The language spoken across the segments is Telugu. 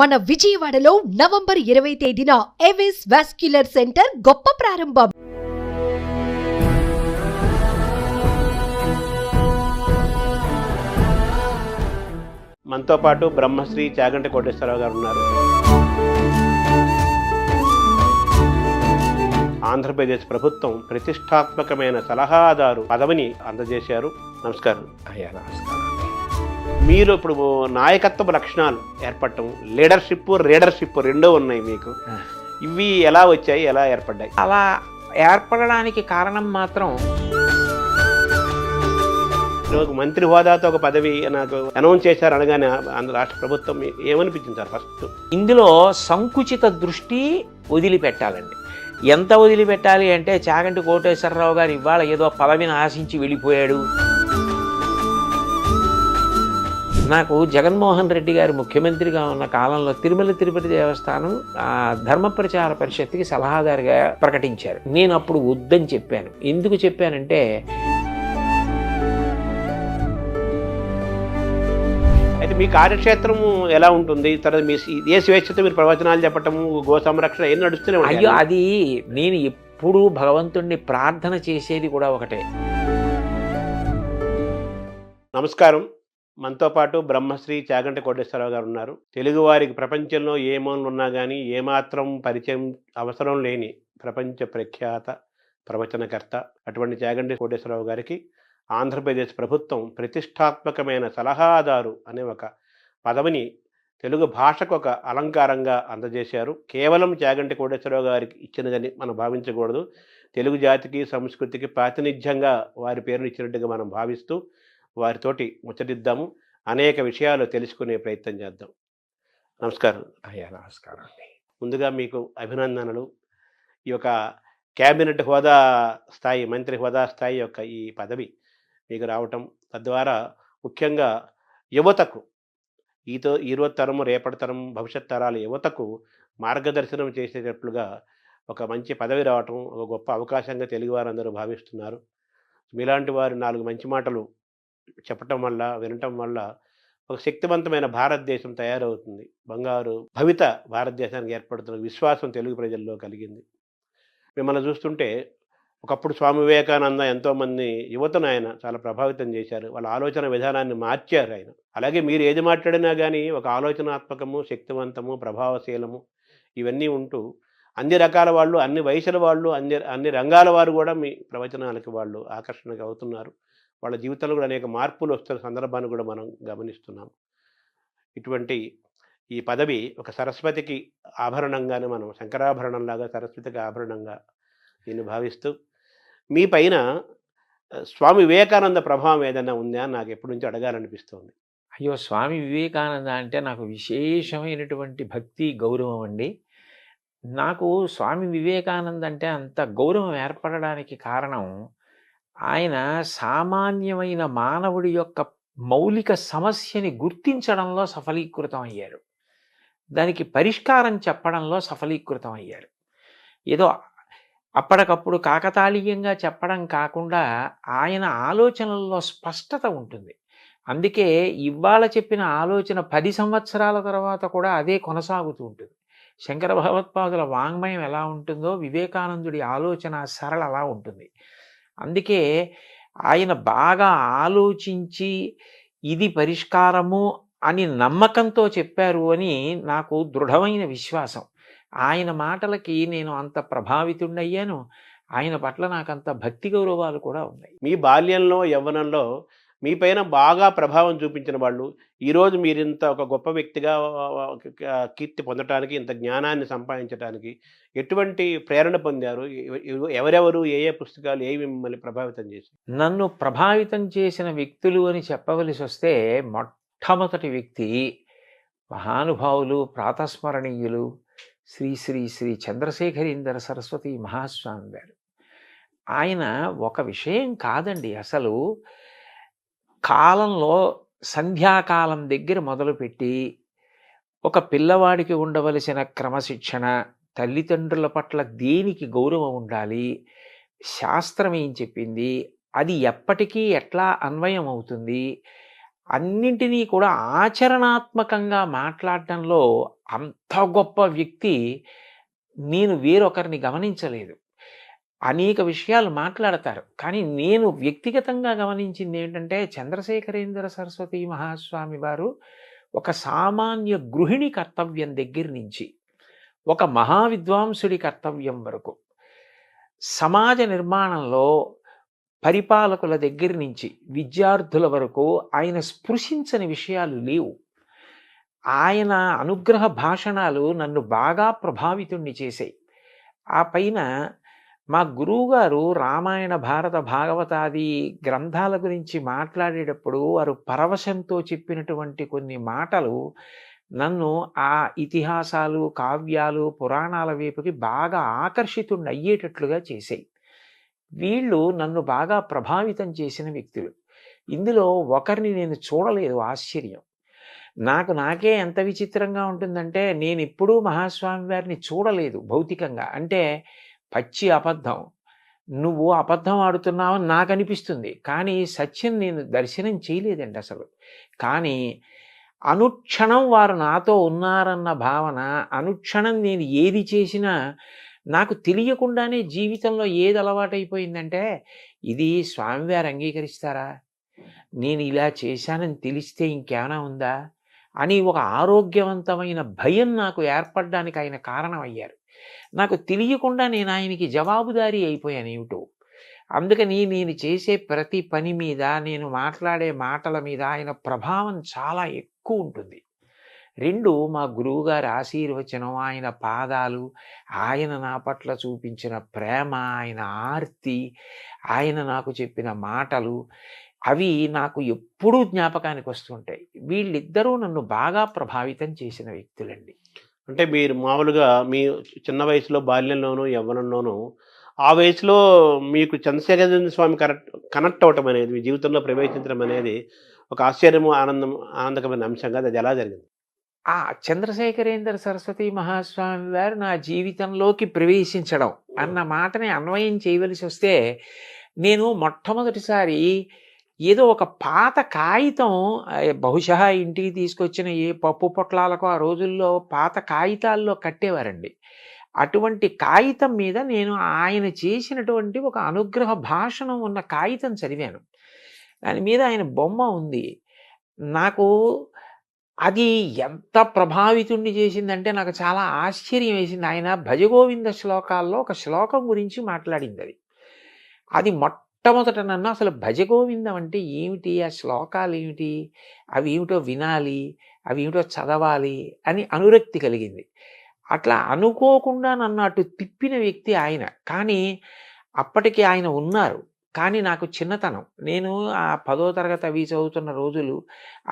మన విజయవాడలో నవంబర్ 20 తేదీన ఏవిస్ వాస్క్యులర్ సెంటర్ గొప్ప ప్రారంభం. మనతో పాటు బ్రహ్మశ్రీ చాగంటి కోటేశ్వరరావు గారు ఉన్నారు. ఆంధ్రప్రదేశ్ ప్రభుత్వం ప్రతిష్టాత్మకమైన సలహాదారు పదవిని అందజేశారు. నమస్కారం. అయ్యా నమస్కారం. మీరు ఇప్పుడు నాయకత్వ లక్షణాలు ఏర్పడటం, రీడర్షిప్ రెండూ ఉన్నాయి మీకు. ఇవి ఎలా వచ్చాయి, ఎలా ఏర్పడ్డాయి? అలా ఏర్పడడానికి కారణం మాత్రం ఒక మంత్రి హోదాతో ఒక పదవి నాకు అనౌన్స్ చేశారు అనగానే ఆంధ్ర రాష్ట్ర ప్రభుత్వం ఏమనిపించింది సార్? ఫస్ట్ ఇందులో సంకుచిత దృష్టి వదిలిపెట్టాలండి. ఎంత వదిలిపెట్టాలి అంటే, చాగంటి కోటేశ్వరరావు గారు ఇవాళ ఏదో పదవిని ఆశించి వెళ్ళిపోయాడు. నాకు జగన్మోహన్ రెడ్డి గారు ముఖ్యమంత్రిగా ఉన్న కాలంలో తిరుమల తిరుపతి దేవస్థానం ధర్మ ప్రచార పరిషత్తుకి సలహాదారుగా ప్రకటించారు. నేను అప్పుడు వద్దని చెప్పాను. ఎందుకు చెప్పానంటే, అయితే మీ కార్యక్షేత్రము ఎలా ఉంటుంది? తర్వాత మీ ఏ స్వేచ్ఛతో మీరు ప్రవచనాలు చెప్పటము, గో సంరక్షణ ఏం నడుస్తూనే ఉంటాయి. అయ్యో, అది నేను ఎప్పుడూ భగవంతుణ్ణి ప్రార్థన చేసేది కూడా ఒకటే. నమస్కారం. మనతో పాటు బ్రహ్మశ్రీ చాగంటి కోటేశ్వరరావు గారు ఉన్నారు. తెలుగువారికి ప్రపంచంలో ఏ మూలలు ఉన్నా కానీ ఏమాత్రం పరిచయం అవసరం లేని ప్రపంచ ప్రఖ్యాత ప్రవచనకర్త. అటువంటి చాగంటి కోటేశ్వరరావు గారికి ఆంధ్రప్రదేశ్ ప్రభుత్వం ప్రతిష్టాత్మకమైన సలహాదారు అనే ఒక పదవిని తెలుగు భాషకు ఒక అలంకారంగా అందజేశారు. కేవలం చాగంటి కోటేశ్వరరావు గారికి ఇచ్చినదని మనం భావించకూడదు. తెలుగు జాతికి, సంస్కృతికి ప్రాతినిధ్యంగా వారి పేరును ఇచ్చినట్టుగా మనం భావిస్తూ వారితోటి ముచ్చటిద్దాము. అనేక విషయాలు తెలుసుకునే ప్రయత్నం చేద్దాం. నమస్కారం. అయ్యా నమస్కారం అండి. ముందుగా మీకు అభినందనలు. ఈ యొక్క క్యాబినెట్ హోదా స్థాయి, మంత్రి హోదా స్థాయి యొక్క ఈ పదవి మీకు రావటం, తద్వారా ముఖ్యంగా యువతకు, ఈరోజు తరము, రేపటి తరం, భవిష్యత్ తరాల యువతకు మార్గదర్శనం చేసేటట్లుగా ఒక మంచి పదవి రావటం ఒక గొప్ప అవకాశంగా తెలుగు వారందరూ భావిస్తున్నారు. మీలాంటి వారు 4 మంచి మాటలు చెప్పటం వల్ల, వినటం వల్ల ఒక శక్తివంతమైన భారతదేశం తయారవుతుంది. బంగారు భవిత భారతదేశానికి ఏర్పడుతున్న విశ్వాసం తెలుగు ప్రజల్లో కలిగింది. మిమ్మల్ని చూస్తుంటే ఒకప్పుడు స్వామి వివేకానంద ఎంతోమంది యువతను ఆయన చాలా ప్రభావితం చేశారు. వాళ్ళ ఆలోచన విధానాన్ని మార్చారు ఆయన. అలాగే మీరు ఏది మాట్లాడినా కానీ ఒక ఆలోచనాత్మకము, శక్తివంతము, ప్రభావశీలము ఇవన్నీ ఉంటూ అన్ని రకాల వాళ్ళు, అన్ని వయసుల వాళ్ళు, అన్ని రంగాల వారు కూడా మీ ప్రవచనాలకి వాళ్ళు ఆకర్షణగా అవుతున్నారు. వాళ్ళ జీవితంలో కూడా అనేక మార్పులు వస్తున్న సందర్భాన్ని కూడా మనం గమనిస్తున్నాం. ఇటువంటి ఈ పదవి ఒక సరస్వతికి ఆభరణంగానే, మనం శంకరాభరణంలాగా సరస్వతికి ఆభరణంగా దీన్ని భావిస్తూ, మీ పైన స్వామి వివేకానంద ప్రభావం ఏదైనా ఉందా అని నాకు ఎప్పటి నుంచో అడగాలనిపిస్తుంది. అయ్యో, స్వామి వివేకానంద అంటే నాకు విశేషమైనటువంటి భక్తి, గౌరవం అండి. నాకు స్వామి వివేకానంద అంటే అంత గౌరవం ఏర్పడడానికి కారణం, ఆయన సామాన్యమైన మానవుడి యొక్క మౌలిక సమస్యని గుర్తించడంలో సఫలీకృతం అయ్యారు. దానికి పరిష్కారం చెప్పడంలో సఫలీకృతం అయ్యారు. ఏదో అప్పటికప్పుడు కాకతాళీయంగా చెప్పడం కాకుండా ఆయన ఆలోచనల్లో స్పష్టత ఉంటుంది. అందుకే ఇవాళ చెప్పిన ఆలోచన 10 సంవత్సరాల తర్వాత కూడా అదే కొనసాగుతూ ఉంటుంది. శంకర భగవత్పాదుల వాంగ్మయం ఎలా ఉంటుందో వివేకానందుడి ఆలోచన సరళ అలా ఉంటుంది. అందుకే ఆయన బాగా ఆలోచించి ఇది పరిష్కారము అని నమ్మకంతో చెప్పారు అని నాకు దృఢమైన విశ్వాసం. ఆయన మాటలకి నేను అంత ప్రభావితుడయ్యాను. ఆయన పట్ల నాకు అంత భక్తి గౌరవాలు కూడా ఉన్నాయి. మీ బాల్యంలో, యవ్వనంలో మీ పైన బాగా ప్రభావం చూపించిన వాళ్ళు, ఈరోజు మీరింత ఒక గొప్ప వ్యక్తిగా కీర్తి పొందటానికి, ఇంత జ్ఞానాన్ని సంపాదించడానికి ఎటువంటి ప్రేరణ పొందారు? ఎవరెవరు, ఏ ఏ పుస్తకాలు ఏవి మిమ్మల్ని ప్రభావితం చేశాయి? నన్ను ప్రభావితం చేసిన వ్యక్తులు అని చెప్పవలసి వస్తే, మొట్టమొదటి వ్యక్తి మహానుభావులు, ప్రాతస్మరణీయులు శ్రీ శ్రీ శ్రీ చంద్రశేఖరేంద్ర సరస్వతి మహాస్వామి గారు. ఆయన ఒక విషయం కాదండి, అసలు కాలంలో సంధ్యాకాలం దగ్గర మొదలుపెట్టి ఒక పిల్లవాడికి ఉండవలసిన క్రమశిక్షణ, తల్లిదండ్రుల పట్ల దేనికి గౌరవం ఉండాలి, శాస్త్రం ఏం చెప్పింది, అది ఎప్పటికీ ఎట్లా అన్వయం అవుతుంది, అన్నింటినీ కూడా ఆచరణాత్మకంగా మాట్లాడటంలో అంత గొప్ప వ్యక్తి నేను వేరొకరిని గమనించలేదు. అనేక విషయాలు మాట్లాడతారు. కానీ నేను వ్యక్తిగతంగా గమనించింది ఏంటంటే, చంద్రశేఖరేంద్ర సరస్వతి మహాస్వామి వారు ఒక సామాన్య గృహిణి కర్తవ్యం దగ్గర నుంచి, ఒక మహావిద్వాంసుడి కర్తవ్యం వరకు, సమాజ నిర్మాణంలో పరిపాలకుల దగ్గర నుంచి విద్యార్థుల వరకు ఆయన స్పృశించని విషయాలు లేవు. ఆయన అనుగ్రహ భాషణాలు నన్ను బాగా ప్రభావితుణ్ణి చేశాయి. ఆ పైన మా గురువుగారు రామాయణ, భారత, భాగవతాది గ్రంథాల గురించి మాట్లాడేటప్పుడు వారు పరవశంతో చెప్పినటువంటి కొన్ని మాటలు నన్ను ఆ ఇతిహాసాలు, కావ్యాలు, పురాణాల వైపుకి బాగా ఆకర్షితుణ్ణి అయ్యేటట్లుగా చేశాయి. వీళ్ళు నన్ను బాగా ప్రభావితం చేసిన వ్యక్తులు. ఇందులో ఒకరిని నేను చూడలేదు. ఆశ్చర్యం. నాకే ఎంత విచిత్రంగా ఉంటుందంటే, నేనెప్పుడూ మహాస్వామి వారిని చూడలేదు భౌతికంగా. అంటే పచ్చి అబద్ధం. నువ్వు అబద్ధం ఆడుతున్నావని నాకు అనిపిస్తుంది. కానీ సత్యం నేను దర్శనం చేయలేదండి అసలు. కానీ అనుక్షణం వారు నాతో ఉన్నారన్న భావన, అనుక్షణం నేను ఏది చేసినా నాకు తెలియకుండానే జీవితంలో ఏది అలవాటైపోయిందంటే, ఇది స్వామివారు అంగీకరిస్తారా? నేను ఇలా చేశానని తెలిస్తే ఇంకేమైనా ఉందా అని ఒక ఆరోగ్యవంతమైన భయం నాకు ఏర్పడడానికి ఆయన కారణమయ్యారు. నాకు తెలియకుండా నేను ఆయనకి జవాబుదారీ అయిపోయాను ఏమిటో. అందుకని నేను చేసే ప్రతి పని మీద, నేను మాట్లాడే మాటల మీద ఆయన ప్రభావం చాలా ఎక్కువ ఉంటుంది. 2 మా గురువుగారి ఆశీర్వచనం, ఆయన పాదాలు, ఆయన నా పట్ల చూపించిన ప్రేమ, ఆయన ఆర్తి, ఆయన నాకు చెప్పిన మాటలు, అవి నాకు ఎప్పుడూ జ్ఞాపకానికి వస్తుంటాయి. వీళ్ళిద్దరూ నన్ను బాగా ప్రభావితం చేసిన వ్యక్తులండి. అంటే మీరు మామూలుగా మీ చిన్న వయసులో, బాల్యంలోనూ, యవ్వనంలోనూ ఆ వయసులో మీకు చంద్రశేఖరేంద్ర స్వామి కనెక్ట్ అవ్వటం అనేది, మీ జీవితంలో ప్రవేశించడం అనేది ఒక ఆశ్చర్యము, ఆనందకరమైన అంశం కదా. అది ఎలా జరిగింది? ఆ చంద్రశేఖరేంద్ర సరస్వతి మహాస్వామి వారు నా జీవితంలోకి ప్రవేశించడం అన్న మాటని అన్వయం చేయవలసి వస్తే, నేను మొట్టమొదటిసారి ఏదో ఒక పాత కాగితం, బహుశా ఇంటికి తీసుకొచ్చిన ఏ పప్పు పొట్లాలకో ఆ రోజుల్లో పాత కాగితాల్లో కట్టేవారండి. అటువంటి కాగితం మీద నేను ఆయన చేసినటువంటి ఒక అనుగ్రహ భాషణం ఉన్న కాగితం చదివాను. దాని మీద ఆయన బొమ్మ ఉంది. నాకు అది ఎంత ప్రభావితుణ్ణి చేసిందంటే, నాకు చాలా ఆశ్చర్యం వేసింది. ఆయన భజగోవింద శ్లోకాల్లో ఒక శ్లోకం గురించి మాట్లాడింది. అది మొట్టమొదట నన్ను అసలు భజగోవిందం అంటే ఏమిటి, ఆ శ్లోకాలు ఏమిటి, అవి ఏమిటో వినాలి, అవి ఏమిటో చదవాలి అని అనురక్తి కలిగింది. అట్లా అనుకోకుండా నన్ను అటు తిప్పిన వ్యక్తి ఆయన. కానీ అప్పటికి ఆయన ఉన్నారు. కానీ నాకు చిన్నతనం. నేను ఆ 10వ తరగతి అవి చదువుతున్న రోజులు.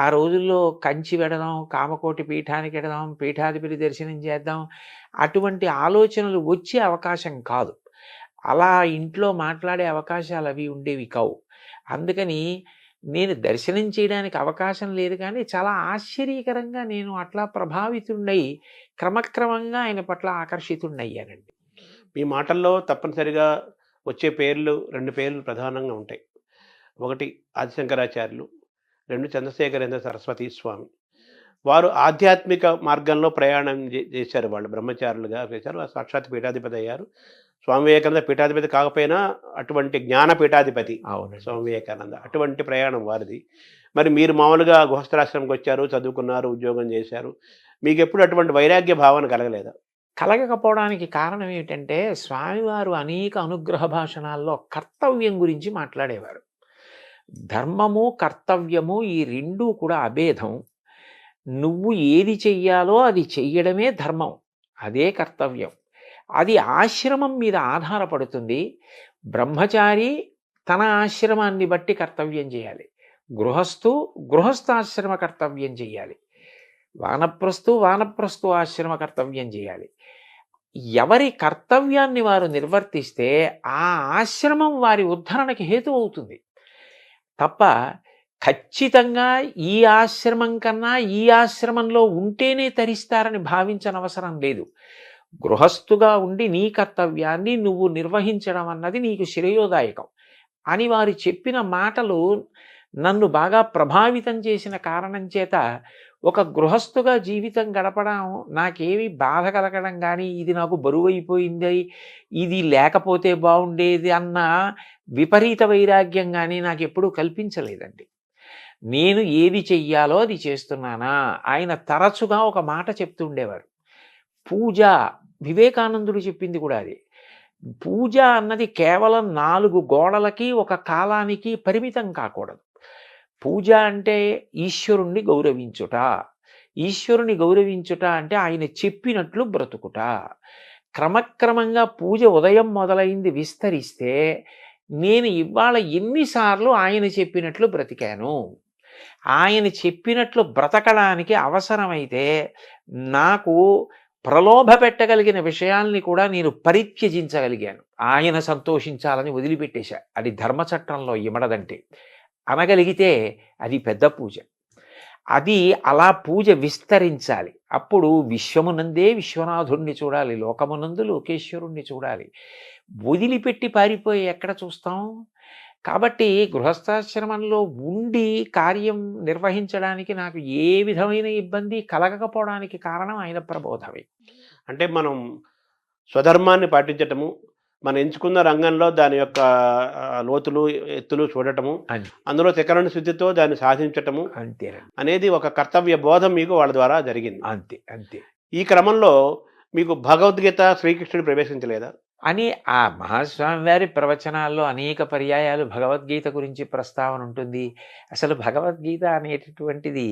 ఆ రోజుల్లో కంచి వెడదాం, కామకోటి పీఠానికి వెడదాం, పీఠాధిపతి దర్శనం చేద్దాం, అటువంటి ఆలోచనలు వచ్చే అవకాశం కాదు. అలా ఇంట్లో మాట్లాడే అవకాశాలు అవి ఉండేవి కావు. అందుకని నేను దర్శనం చేయడానికి అవకాశం లేదు. కానీ చాలా ఆశ్చర్యకరంగా నేను అట్లా ప్రభావితుడై క్రమక్రమంగా ఆయన పట్ల ఆకర్షితుడయ్యానండి. మీ మాటల్లో తప్పనిసరిగా వచ్చే పేర్లు, 2 పేర్లు ప్రధానంగా ఉంటాయి. ఒకటి ఆదిశంకరాచార్యులు, 2 చంద్రశేఖరేంద్ర సరస్వతి స్వామి. వారు ఆధ్యాత్మిక మార్గంలో ప్రయాణం చేశారు. వాళ్ళు బ్రహ్మచారులుగా చేశారు. సాక్షాత్ పీఠాధిపతి అయ్యారు. స్వామి వివేకానంద పీఠాధిపతి కాకపోయినా అటువంటి జ్ఞాన పీఠాధిపతి అవును. స్వామి వివేకానంద. అటువంటి ప్రయాణం వారిది. మరి మీరు మామూలుగా గృహస్థాశ్రమంకి వచ్చారు, చదువుకున్నారు, ఉద్యోగం చేశారు. మీకు ఎప్పుడు అటువంటి వైరాగ్య భావన కలగలేదా? కలగకపోవడానికి కారణం ఏమిటంటే, స్వామివారు అనేక అనుగ్రహ భాషణాల్లో కర్తవ్యం గురించి మాట్లాడేవారు. ధర్మము, కర్తవ్యము ఈ 2 కూడా అభేదం. నువ్వు ఏది చెయ్యాలో అది చెయ్యడమే ధర్మం, అదే కర్తవ్యం. అది ఆశ్రమం మీద ఆధారపడుతుంది. బ్రహ్మచారి తన ఆశ్రమాన్ని బట్టి కర్తవ్యం చేయాలి. గృహస్థాశ్రమ కర్తవ్యం చేయాలి. వానప్రస్థు ఆశ్రమ కర్తవ్యం చేయాలి. ఎవరి కర్తవ్యాన్ని వారు నిర్వర్తిస్తే ఆ ఆశ్రమం వారి ఉద్ధరణకి హేతు అవుతుంది తప్ప, ఖచ్చితంగా ఈ ఆశ్రమం కన్నా ఈ ఆశ్రమంలో ఉంటేనే తరిస్తారని భావించనవసరం లేదు. గృహస్థుగా ఉండి నీ కర్తవ్యాన్ని నువ్వు నిర్వహించడం అన్నది నీకు శ్రేయోదాయకం అని వారు చెప్పిన మాటలు నన్ను బాగా ప్రభావితం చేసిన కారణం చేత ఒక గృహస్థుగా జీవితం గడపడం నాకేమి బాధ కలగడం కానీ, ఇది నాకు బరువైపోయింది, ఇది లేకపోతే బాగుండేది అన్న విపరీత వైరాగ్యం కానీ నాకు ఎప్పుడూ కల్పించలేదండి. నేను ఏది చెయ్యాలో అది చేస్తున్నానా. ఆయన తరచుగా ఒక మాట చెప్తుండేవారు, పూజ, వివేకానందుడు చెప్పింది కూడా అది. పూజ అన్నది కేవలం 4 గోడలకి ఒక కాలానికి పరిమితం కాకూడదు. పూజ అంటే ఈశ్వరుణ్ణి గౌరవించుట. ఈశ్వరుని గౌరవించుట అంటే ఆయన చెప్పినట్లు బ్రతుకుట. క్రమక్రమంగా పూజ ఉదయం మొదలైంది విస్తరిస్తే నేను ఇవాళ ఎన్నిసార్లు ఆయన చెప్పినట్లు బ్రతికాను. ఆయన చెప్పినట్లు బ్రతకడానికి అవసరమైతే నాకు ప్రలోభ పెట్టగలిగిన విషయాల్ని కూడా నేను పరిత్యజించగలిగాను. ఆయన సంతోషించాలని వదిలిపెట్టేశా. అది ధర్మచట్రంలో ఇమడదంటే అనగలిగితే అది పెద్ద పూజ. అది అలా పూజ విస్తరించాలి. అప్పుడు విశ్వమునందే విశ్వనాథుణ్ణి చూడాలి, లోకమునందు లోకేశ్వరుణ్ణి చూడాలి. వదిలిపెట్టి పారిపోయి ఎక్కడ చూస్తాం? కాబట్టి గృహస్థాశ్రమంలో ఉండి కార్యం నిర్వహించడానికి నాకు ఏ విధమైన ఇబ్బంది కలగకపోవడానికి కారణం ఆయన ప్రబోధమే. అంటే మనం స్వధర్మాన్ని పాటించటము, మనం ఎంచుకున్న రంగంలో దాని యొక్క లోతులు ఎత్తులు చూడటము, అందులో త్రికరణ శుద్ధితో దాన్ని సాధించటము అంతేనండి అనేది ఒక కర్తవ్య బోధం మీకు వాళ్ళ ద్వారా జరిగింది. అంతే అంతే ఈ క్రమంలో మీకు భగవద్గీత శ్రీకృష్ణుడు ప్రవేశించలేదా అని ఆ మహాస్వామి వారి ప్రవచనాల్లో అనేక పర్యాయాలు భగవద్గీత గురించి ప్రస్తావన ఉంటుంది. అసలు భగవద్గీత అనేటటువంటిది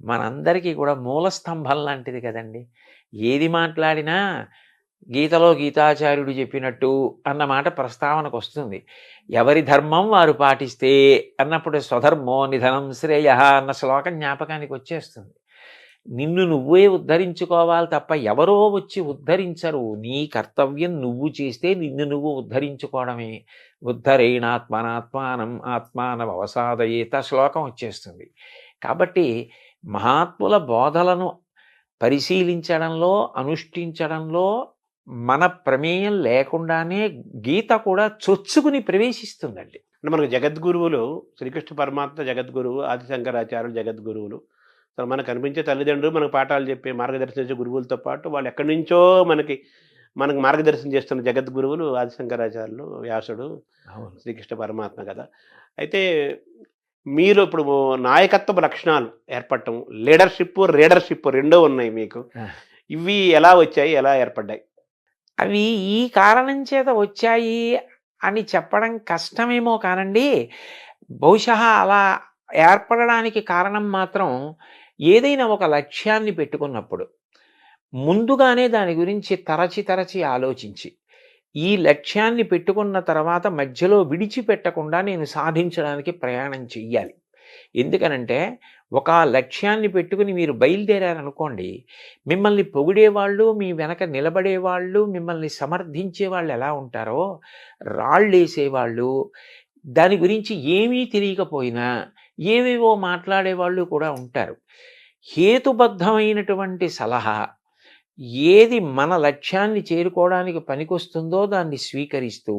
మనందరికీ కూడా మూలస్తంభం లాంటిది కదండి. ఏది మాట్లాడినా గీతలో గీతాచార్యుడు చెప్పినట్టు అన్న మాట ప్రస్తావనకు వస్తుంది. ఎవరి ధర్మం వారు పాటిస్తే అన్నప్పుడు స్వధర్మో నిధనం శ్రేయ అన్న శ్లోకం జ్ఞాపకానికి వచ్చేస్తుంది. నిన్ను నువ్వే ఉద్ధరించుకోవాలి తప్ప ఎవరో వచ్చి ఉద్ధరించరు. నీ కర్తవ్యం నువ్వు చేస్తే నిన్ను నువ్వు ఉద్ధరించుకోవడమే. ఉద్ధరేణాత్మనాత్మానం ఆత్మానవసాదయేత శ్లోకం వచ్చేస్తుంది. కాబట్టి మహాత్ముల బోధలను పరిశీలించడంలో, అనుష్ఠించడంలో మన ప్రమేయం లేకుండానే గీత కూడా చొచ్చుకుని ప్రవేశిస్తుందండి. అంటే మనకు జగద్గురువులు శ్రీకృష్ణ పరమాత్మ జగద్గురువు, ఆదిశంకరాచార్యులు జగద్గురువులు. అసలు మనకు కనిపించే తల్లిదండ్రులు మనకు పాఠాలు చెప్పే మార్గదర్శించే గురువులతో పాటు వాళ్ళు ఎక్కడి నుంచో మనకు మార్గదర్శనం చేస్తున్న జగద్గురువులు ఆదిశంకరాచార్యులు, వ్యాసుడు, శ్రీకృష్ణ పరమాత్మ కదా. అయితే మీరు ఇప్పుడు నాయకత్వ లక్షణాలు ఏర్పడటం, రీడర్షిప్ రెండో ఉన్నాయి మీకు. ఇవి ఎలా వచ్చాయి, ఎలా ఏర్పడ్డాయి? అవి ఈ కారణం చేత వచ్చాయి అని చెప్పడం కష్టమేమో కానండి, బహుశా అలా ఏర్పడడానికి కారణం మాత్రం ఏదైనా ఒక లక్ష్యాన్ని పెట్టుకున్నప్పుడు ముందుగానే దాని గురించి తరచి ఆలోచించి, ఈ లక్ష్యాన్ని పెట్టుకున్న తర్వాత మధ్యలో విడిచిపెట్టకుండా నేను సాధించడానికి ప్రయాణం చెయ్యాలి. ఎందుకనంటే ఒక లక్ష్యాన్ని పెట్టుకుని మీరు బయలుదేరారనుకోండి, మిమ్మల్ని పొగిడేవాళ్ళు, మీ వెనక నిలబడేవాళ్ళు, మిమ్మల్ని సమర్థించే వాళ్ళు ఎలా ఉంటారో, రాళ్ళేసేవాళ్ళు, దాని గురించి ఏమీ తెలియకపోయినా ఏవేవో మాట్లాడేవాళ్ళు కూడా ఉంటారు. హేతుబద్ధమైనటువంటి సలహా ఏది మన లక్ష్యాన్ని చేరుకోవడానికి పనికొస్తుందో దాన్ని స్వీకరిస్తూ,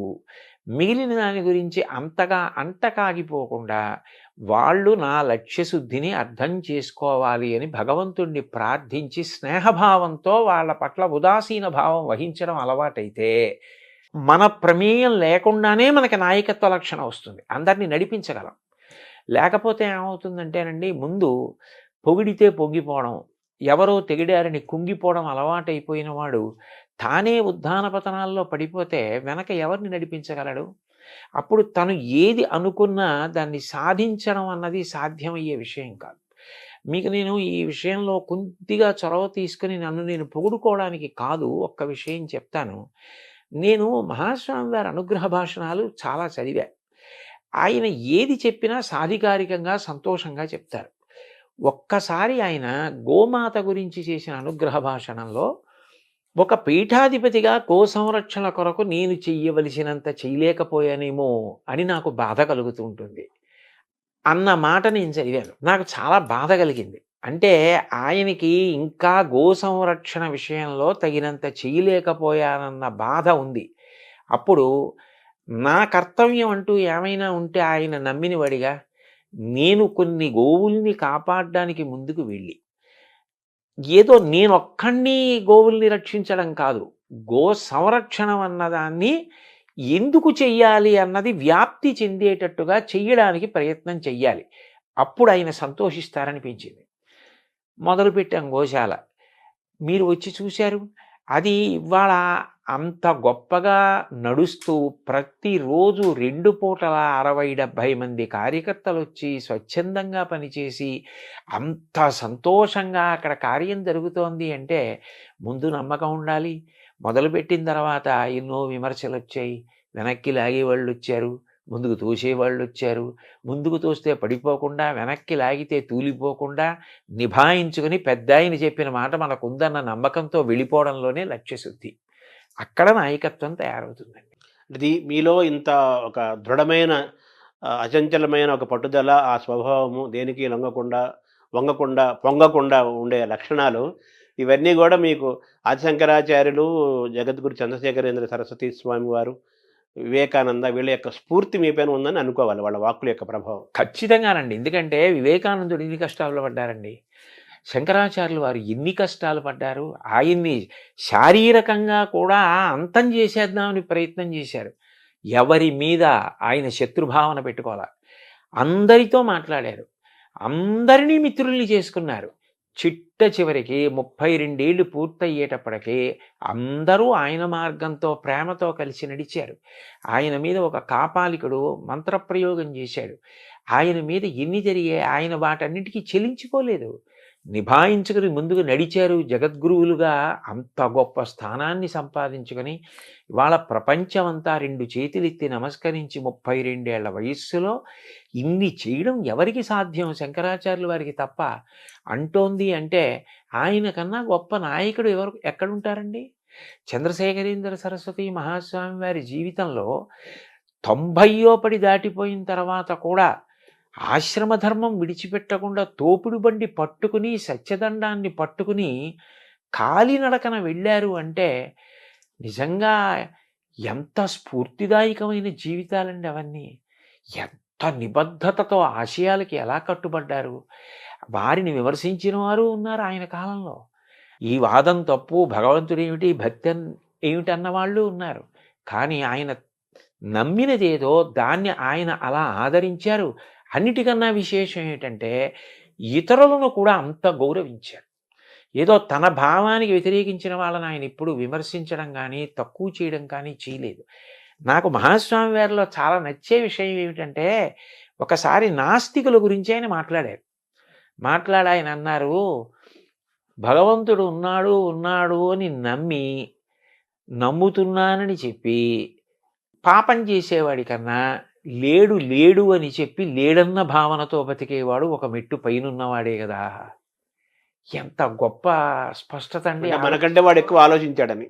మిగిలిన దాని గురించి అంతగా అంటకాగిపోకుండా వాళ్ళు నా లక్ష్యశుద్ధిని అర్థం చేసుకోవాలి అని భగవంతుణ్ణి ప్రార్థించి స్నేహభావంతో వాళ్ళ పట్ల ఉదాసీన భావం వహించడం అలవాటైతే మన ప్రమేయం లేకుండానే మనకి నాయకత్వ లక్షణం వస్తుంది. అందరినీ నడిపించగలం. లేకపోతే ఏమవుతుందంటేనండి, ముందు పొగిడితే పొంగిపోవడం, ఎవరో తెగిడారని కుంగిపోవడం అలవాటైపోయిన వాడు తానే ఉద్ధాన పతనాల్లో పడిపోతే వెనక ఎవరిని నడిపించగలడు? అప్పుడు తను ఏది అనుకున్నా దాన్ని సాధించడం అన్నది సాధ్యమయ్యే విషయం కాదు. మీకు నేను ఈ విషయంలో కొద్దిగా చొరవ తీసుకుని నన్ను నేను పొగుడుకోవడానికి కాదు, ఒక్క విషయం చెప్తాను. నేను మహాస్వామి వారి అనుగ్రహ భాషణాలు చాలా చదివా. ఆయన ఏది చెప్పినా సాధికారికంగా సంతోషంగా చెప్తారు. ఒక్కసారి ఆయన గోమాత గురించి చేసిన అనుగ్రహ భాషణంలో, ఒక పీఠాధిపతిగా గో సంరక్షణ కొరకు నేను చెయ్యవలసినంత చేయలేకపోయానేమో అని నాకు బాధ కలుగుతూ ఉంటుంది అన్న మాట నేను చదివాను. నాకు చాలా బాధ కలిగింది. అంటే ఆయనకి ఇంకా గో సంరక్షణ విషయంలో తగినంత చేయలేకపోయానన్న బాధ ఉంది. అప్పుడు నా కర్తవ్యం అంటూ ఏమైనా ఉంటే ఆయన నమ్మినవాడిగా నేను కొన్ని గోవుల్ని కాపాడడానికి ముందుకు వెళ్ళి ఏదో నేనొక్కడిని గోవుల్ని రక్షించడం కాదు, గో సంరక్షణం అన్నదాన్ని ఎందుకు చెయ్యాలి అన్నది వ్యాప్తి చెందేటట్టుగా చెయ్యడానికి ప్రయత్నం చెయ్యాలి. అప్పుడు ఆయన సంతోషిస్తారనిపించింది. మొదలుపెట్టాం గోశాల. మీరు వచ్చి చూశారు. అది ఇవాళ అంత గొప్పగా నడుస్తూ ప్రతిరోజు 2 పూటల 60-70 మంది కార్యకర్తలు వచ్చి స్వచ్ఛందంగా పనిచేసి అంత సంతోషంగా అక్కడ కార్యం జరుగుతోంది అంటే ముందు నమ్మకం ఉండాలి. మొదలుపెట్టిన తర్వాత ఎన్నో విమర్శలు వచ్చాయి. వెనక్కి లాగేవాళ్ళు వచ్చారు, ముందుకు తోసేవాళ్ళు వచ్చారు. ముందుకు తోస్తే పడిపోకుండా, వెనక్కి లాగితే తూలిపోకుండా నిభాయించుకుని పెద్దాయన చెప్పిన మాట మనకుందన్న నమ్మకంతో వెళ్ళిపోవడంలోనే లక్ష్యశుద్ధి. అక్కడ నాయకత్వం తయారవుతుందండి. ఇది మీలో ఇంత ఒక దృఢమైన అచంచలమైన ఒక పట్టుదల, ఆ స్వభావము, దేనికి లొంగకుండా వంగకుండా పొంగకుండా ఉండే లక్షణాలు, ఇవన్నీ కూడా మీకు ఆదిశంకరాచార్యులు, జగద్గురు చంద్రశేఖరేంద్ర సరస్వతి స్వామి వారు, వివేకానంద వీళ్ళ యొక్క స్ఫూర్తి మీ పైన ఉందని అనుకోవాలి, వాళ్ళ వాక్కుల యొక్క ప్రభావం. ఖచ్చితంగానండి. ఎందుకంటే వివేకానందుడు ఎన్ని కష్టాలు పడ్డారండి, శంకరాచార్యులు వారు ఎన్ని కష్టాలు పడ్డారు. ఆయన్ని శారీరకంగా కూడా అంతం చేసేద్దామని ప్రయత్నం చేశారు. ఎవరి మీద ఆయన శత్రుభావన పెట్టుకోవాలి. అందరితో మాట్లాడారు, అందరినీ మిత్రుల్ని చేసుకున్నారు. చిట్ట చివరికి 32 ఏళ్ళు పూర్తయ్యేటప్పటికీ అందరూ ఆయన మార్గంతో ప్రేమతో కలిసి నడిచారు. ఆయన మీద ఒక కాపాలికుడు మంత్రప్రయోగం చేశాడు. ఆయన మీద ఎన్ని జరిగాయి, ఆయన వాటన్నిటికీ చెలించిపోలేదు. నిభాయించుకుని ముందుకు నడిచారు. జగద్గురువులుగా అంత గొప్ప స్థానాన్ని సంపాదించుకొని ఇవాళ ప్రపంచమంతా 2 చేతులెత్తి నమస్కరించి 32 ఏళ్ల వయస్సులో ఇన్ని చేయడం ఎవరికి సాధ్యం? శంకరాచార్యుల వారికి తప్ప. అంటోంది అంటే ఆయన కన్నా గొప్ప నాయకుడు ఎక్కడుంటారండి? చంద్రశేఖరేంద్ర సరస్వతి మహాస్వామి వారి జీవితంలో 90 పడి దాటిపోయిన తర్వాత కూడా ఆశ్రమధర్మం విడిచిపెట్టకుండా తోపుడు బండి పట్టుకుని సత్యదండాన్ని పట్టుకుని కాలినడకన వెళ్ళారు అంటే నిజంగా ఎంత స్ఫూర్తిదాయకమైన జీవితాలండి అవన్నీ. ఎంత నిబద్ధతతో ఆశయాలకి ఎలా కట్టుబడ్డారు. వారిని విమర్శించిన వారు ఉన్నారు ఆయన కాలంలో. ఈ వాదం తప్పు, భగవంతుడు ఏమిటి, భక్తి ఏమిటి అన్నవాళ్ళు ఉన్నారు. కానీ ఆయన నమ్మినదేదో దాన్ని ఆయన అలా ఆదరించారు. అన్నిటికన్నా విశేషం ఏంటంటే ఇతరులను కూడా అంత గౌరవించారు. ఏదో తన భావానికి వ్యతిరేకించిన వాళ్ళని ఆయన ఎప్పుడు విమర్శించడం కానీ తక్కువ చేయడం కానీ చేయలేదు. నాకు మహాస్వామి వారిలో చాలా నచ్చే విషయం ఏమిటంటే ఒకసారి నాస్తికుల గురించి ఆయన మాట్లాడారు. ఆయన అన్నారు, భగవంతుడు ఉన్నాడు అని నమ్ముతున్నానని చెప్పి పాపం చేసేవాడి కన్నా లేడు అని చెప్పి లేడన్న భావనతో బతికేవాడు ఒక మెట్టు పైనున్నవాడే కదా. ఎంత గొప్ప స్పష్టత అండి. మనకంటే వాడు ఎక్కువ ఆలోచించాడని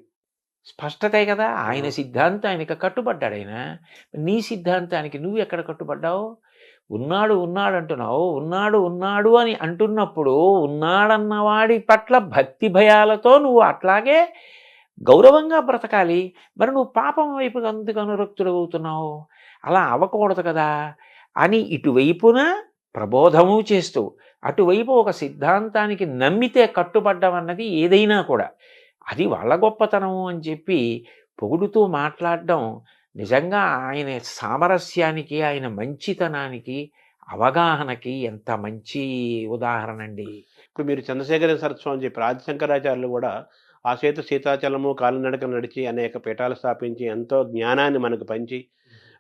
స్పష్టతే కదా. ఆయన సిద్ధాంతానికి కట్టుబడ్డాడు. ఆయన నీ సిద్ధాంతానికి నువ్వు ఎక్కడ కట్టుబడ్డావు? ఉన్నాడు అంటున్నావు. ఉన్నాడు అని అంటున్నప్పుడు ఉన్నాడన్నవాడి పట్ల భక్తి భయాలతో నువ్వు అట్లాగే గౌరవంగా బ్రతకాలి. మరి నువ్వు పాపం వైపు అందుకు అనురక్తుడు అవుతున్నావు. అలా అవ్వకూడదు కదా అని ఇటువైపున ప్రబోధము చేస్తూ అటువైపు ఒక సిద్ధాంతానికి నమ్మితే కట్టుబడ్డం అన్నది ఏదైనా కూడా అది వాళ్ళ గొప్పతనము అని చెప్పి పొగుడుతూ మాట్లాడడం నిజంగా ఆయన సామరస్యానికి, ఆయన మంచితనానికి, అవగాహనకి ఎంత మంచి ఉదాహరణ అండి. ఇప్పుడు మీరు చంద్రశేఖర సరస్వామి అని చెప్పి ఆదిశంకరాచార్యులు కూడా ఆ సీతాచలము కాలినడక నడిచి అనేక పీఠాలు స్థాపించి ఎంతో జ్ఞానాన్ని మనకు పంచి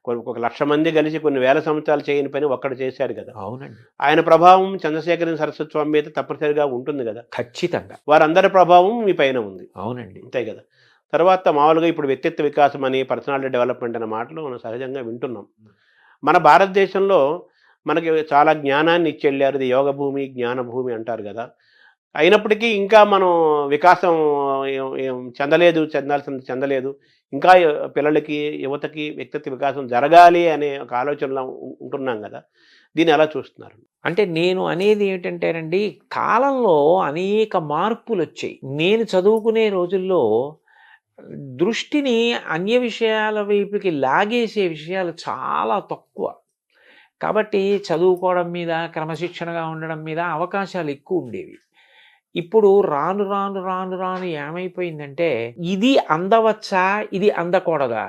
ఒక 1,00,000 మంది కలిసి కొన్ని వేల సంవత్సరాలు చేయని పని ఒక్కడు చేశాడు కదా. అవునండి. ఆయన ప్రభావం చంద్రశేఖర సరస్వతి స్వామి మీద తప్పనిసరిగా ఉంటుంది కదా. ఖచ్చితంగా వారందరి ప్రభావం మీ పైన ఉంది. అవునండి. అంతే కదా. తర్వాత మామూలుగా ఇప్పుడు వ్యక్తిత్వ వికాసం అని, పర్సనాలిటీ డెవలప్మెంట్ అనే మాటలు మనం సహజంగా వింటున్నాం. మన భారతదేశంలో మనకి చాలా జ్ఞానాన్ని ఇచ్చి వెళ్ళారు. ఇది యోగ భూమి, జ్ఞాన భూమి అంటారు కదా. అయినప్పటికీ ఇంకా మనం వికాసం చెందలేదు. ఇంకా పిల్లలకి, యువతకి వ్యక్తిత్వ వికాసం జరగాలి అనే ఒక ఆలోచనలో ఉంటున్నాం కదా. దీన్ని ఎలా చూస్తున్నారు? అంటే నేను అనేది ఏమిటంటేనండి, కాలంలో అనేక మార్పులు వచ్చాయి. నేను చదువుకునే రోజుల్లో దృష్టిని అన్య విషయాల వైపుకి లాగేసే విషయాలు చాలా తక్కువ. కాబట్టి చదువుకోవడం మీద, క్రమశిక్షణగా ఉండడం మీద అవకాశాలు ఎక్కువ ఉండేవి. ఇప్పుడు రాను రాను రాను రాను ఏమైపోయిందంటే, ఇది అందవచ్చా, ఇది అందకూడదా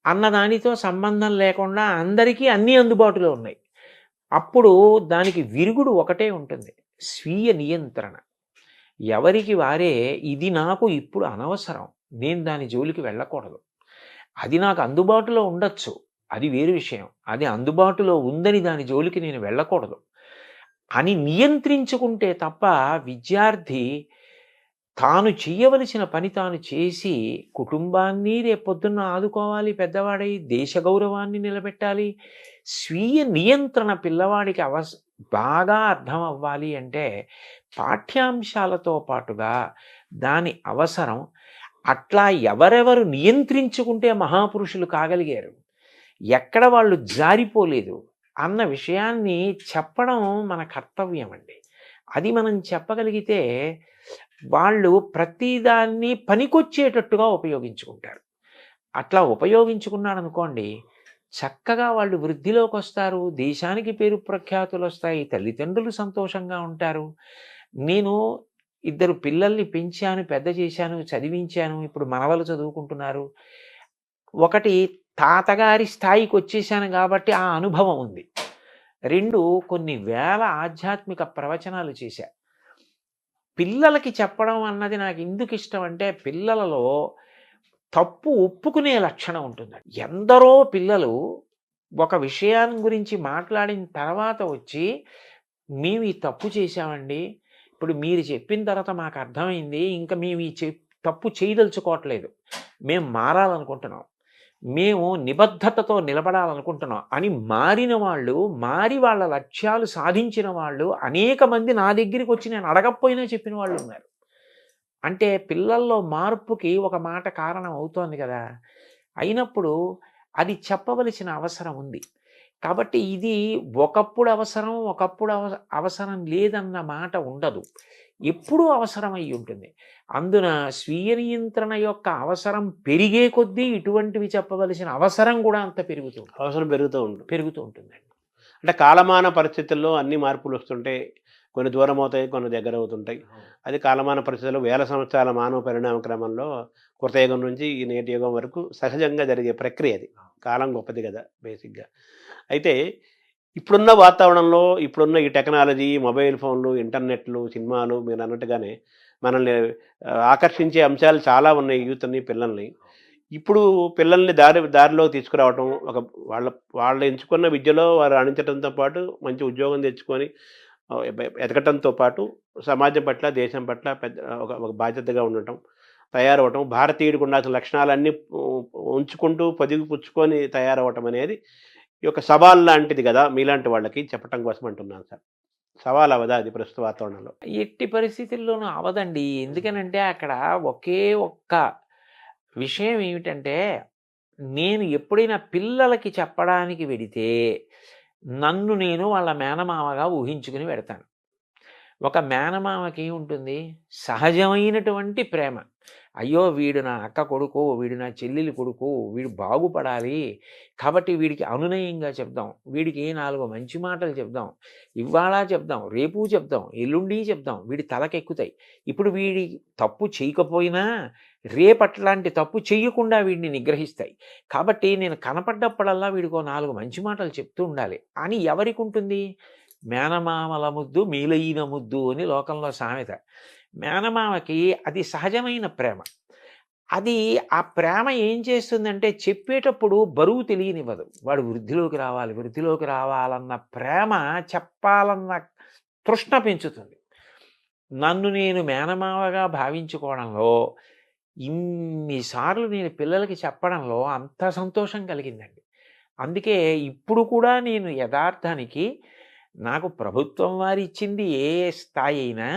అన్న దానితో సంబంధం లేకుండా అందరికీ అన్నీ అందుబాటులో ఉన్నాయి. అప్పుడు దానికి విరుగుడు ఒకటే ఉంటుంది, స్వీయ నియంత్రణ. ఎవరికి వారే ఇది నాకు ఇప్పుడు అనవసరం, నేను దాని జోలికి వెళ్ళకూడదు. అది నాకు అందుబాటులో ఉండొచ్చు, అది వేరు విషయం. అది అందుబాటులో ఉందని దాని జోలికి నేను వెళ్ళకూడదు అని నియంత్రించుకుంటే తప్ప విద్యార్థి తాను చేయవలసిన పని తాను చేసి కుటుంబాన్ని రేపొద్దున్న ఆదుకోవాలి, పెద్దవాడై దేశ గౌరవాన్ని నిలబెట్టాలి. స్వీయ నియంత్రణ పిల్లవాడికి బాగా అర్థం అవ్వాలి అంటే పాఠ్యాంశాలతో పాటుగా దాని అవసరం. అట్లా ఎవరెవరు నియంత్రించుకుంటే మహాపురుషులు కాగలిగారు, ఎక్కడ వాళ్ళు జారిపోలేదు అన్న విషయాన్ని చెప్పడం మన కర్తవ్యం అండి. అది మనం చెప్పగలిగితే వాళ్ళు ప్రతిదాన్ని పనికొచ్చేటట్టుగా ఉపయోగించుకుంటారు. అట్లా ఉపయోగించుకున్నాడు అనుకోండి, చక్కగా వాళ్ళు వృద్ధిలోకి వస్తారు, దేశానికి పేరు ప్రఖ్యాతులు వస్తాయి, తల్లిదండ్రులు సంతోషంగా ఉంటారు. నేను 2 పిల్లల్ని పెంచాను, పెద్ద చేశాను, చదివించాను, ఇప్పుడు మనవలు చదువుకుంటున్నారు. ఒకటి తాతగారి స్థాయికి వచ్చేసాను కాబట్టి ఆ అనుభవం ఉంది. 2 కొన్ని వేల ఆధ్యాత్మిక ప్రవచనాలు చేశా. పిల్లలకి చెప్పడం అన్నది నాకు ఎందుకు ఇష్టం అంటే, పిల్లలలో తప్పు ఒప్పుకునే లక్షణం ఉంటుందండి. ఎందరో పిల్లలు ఒక విషయాన్ని గురించి మాట్లాడిన తర్వాత వచ్చి, మేము ఈ తప్పు చేశామండి, ఇప్పుడు మీరు చెప్పిన తర్వాత మాకు అర్థమైంది, ఇంకా మేము ఈ తప్పు చేయదలుచుకోవట్లేదు, మేము మారాలనుకుంటున్నాం, మేము నిబద్ధతతో నిలబడాలనుకుంటున్నాం అని మారిన వాళ్ళు, మారి వాళ్ళ లక్ష్యాలు సాధించిన వాళ్ళు అనేక మంది నా దగ్గరికి వచ్చి నేను అడగకపోయినా చెప్పిన వాళ్ళు ఉన్నారు. అంటే పిల్లల్లో మార్పుకి ఒక మాట కారణం అవుతోంది కదా. అయినప్పుడు అది చెప్పవలసిన అవసరం ఉంది. కాబట్టి ఇది ఒకప్పుడు అవసరం, ఒకప్పుడు అవసరం లేదన్న మాట ఉండదు, ఎప్పుడూ అవసరమై ఉంటుంది. అందున స్వీయ నియంత్రణ యొక్క అవసరం పెరిగే కొద్దీ ఇటువంటివి చెప్పవలసిన అవసరం కూడా అంత అవసరం పెరుగుతూ ఉంటుందండి. అంటే కాలమాన పరిస్థితుల్లో అన్ని మార్పులు వస్తుంటాయి, కొన్ని దూరం అవుతాయి, కొన్ని దగ్గర అవుతుంటాయి. అది కాలమాన పరిస్థితుల్లో వేల సంవత్సరాల మానవ పరిణామ క్రమంలో కృతయుగం నుంచి ఈ నేటి యుగం వరకు సహజంగా జరిగే ప్రక్రియ అది. కాలం గొప్పది కదా బేసిక్గా. అయితే ఇప్పుడున్న వాతావరణంలో, ఇప్పుడున్న ఈ టెక్నాలజీ, మొబైల్ ఫోన్లు, ఇంటర్నెట్లు, సినిమాలు మీరు అన్నట్టుగానే మనల్ని ఆకర్షించే అంశాలు చాలా ఉన్నాయి యూత్ని, పిల్లల్ని. ఇప్పుడు పిల్లల్ని దారిలో తీసుకురావటం, వాళ్ళు ఎంచుకున్న విద్యలో వారు రాణించడంతో పాటు మంచి ఉద్యోగం తెచ్చుకొని ఎదగటంతో పాటు సమాజం పట్ల, దేశం పట్ల ఒక బాధ్యతగా ఉండటం, తయారవటం, భారతీయుడికి ఉండాల్సిన లక్షణాలన్నీ ఉంచుకుంటూ పొదిగి పుచ్చుకొని తయారవటం అనేది ఈ యొక్క సవాల్ లాంటిది కదా మీలాంటి వాళ్ళకి చెప్పటం కోసం అంటున్నాను సార్. సవాల్ అవదా అది ప్రస్తుత వాతావరణంలో? ఎట్టి పరిస్థితుల్లోనూ అవదండి. ఎందుకనంటే అక్కడ ఒకే ఒక్క విషయం ఏమిటంటే, నేను ఎప్పుడైనా పిల్లలకి చెప్పడానికి వెడితే నన్ను నేను వాళ్ళ మేనమామగా ఊహించుకుని పెడతాను. ఒక మేనమామకి ఉంటుంది సహజమైనటువంటి ప్రేమ. అయ్యో వీడు నా అక్క కొడుకు, వీడు నా చెల్లెలి కొడుకు, వీడు బాగుపడాలి కాబట్టి వీడికి అనునయంగా చెప్దాం, వీడికి 4 మంచి మాటలు చెప్దాం, ఇవాళ చెప్దాం, రేపు చెప్దాం, ఎల్లుండి చెప్దాం, వీడి తలకెక్కుతాయి. ఇప్పుడు వీడి తప్పు చేయకపోయినా రేపట్లాంటి తప్పు చెయ్యకుండా వీడిని నిగ్రహిస్తాయి. కాబట్టి నేను కనపడ్డప్పుడల్లా వీడికో 4 మంచి మాటలు చెప్తూ ఉండాలి అని ఎవరికి ఉంటుంది? మేనమామల ముద్దు మీలైన ముద్దు అని లోకంలో సామెత. మేనమామకి అది సహజమైన ప్రేమ. అది ఆ ప్రేమ ఏం చేస్తుందంటే చెప్పేటప్పుడు బరువు తెలియనివ్వదు. వాడు వృద్ధిలోకి రావాలన్న ప్రేమ, చెప్పాలన్న తృష్ణ పెంచుతుంది. నన్ను నేను మేనమావగా భావించుకోవడంలో, ఇన్నిసార్లు నేను పిల్లలకి చెప్పడంలో అంత సంతోషం కలిగిందండి. అందుకే ఇప్పుడు కూడా నేను యథార్థానికి నాకు ప్రభుత్వం వారు ఇచ్చింది ఏ స్థాయి అయినా,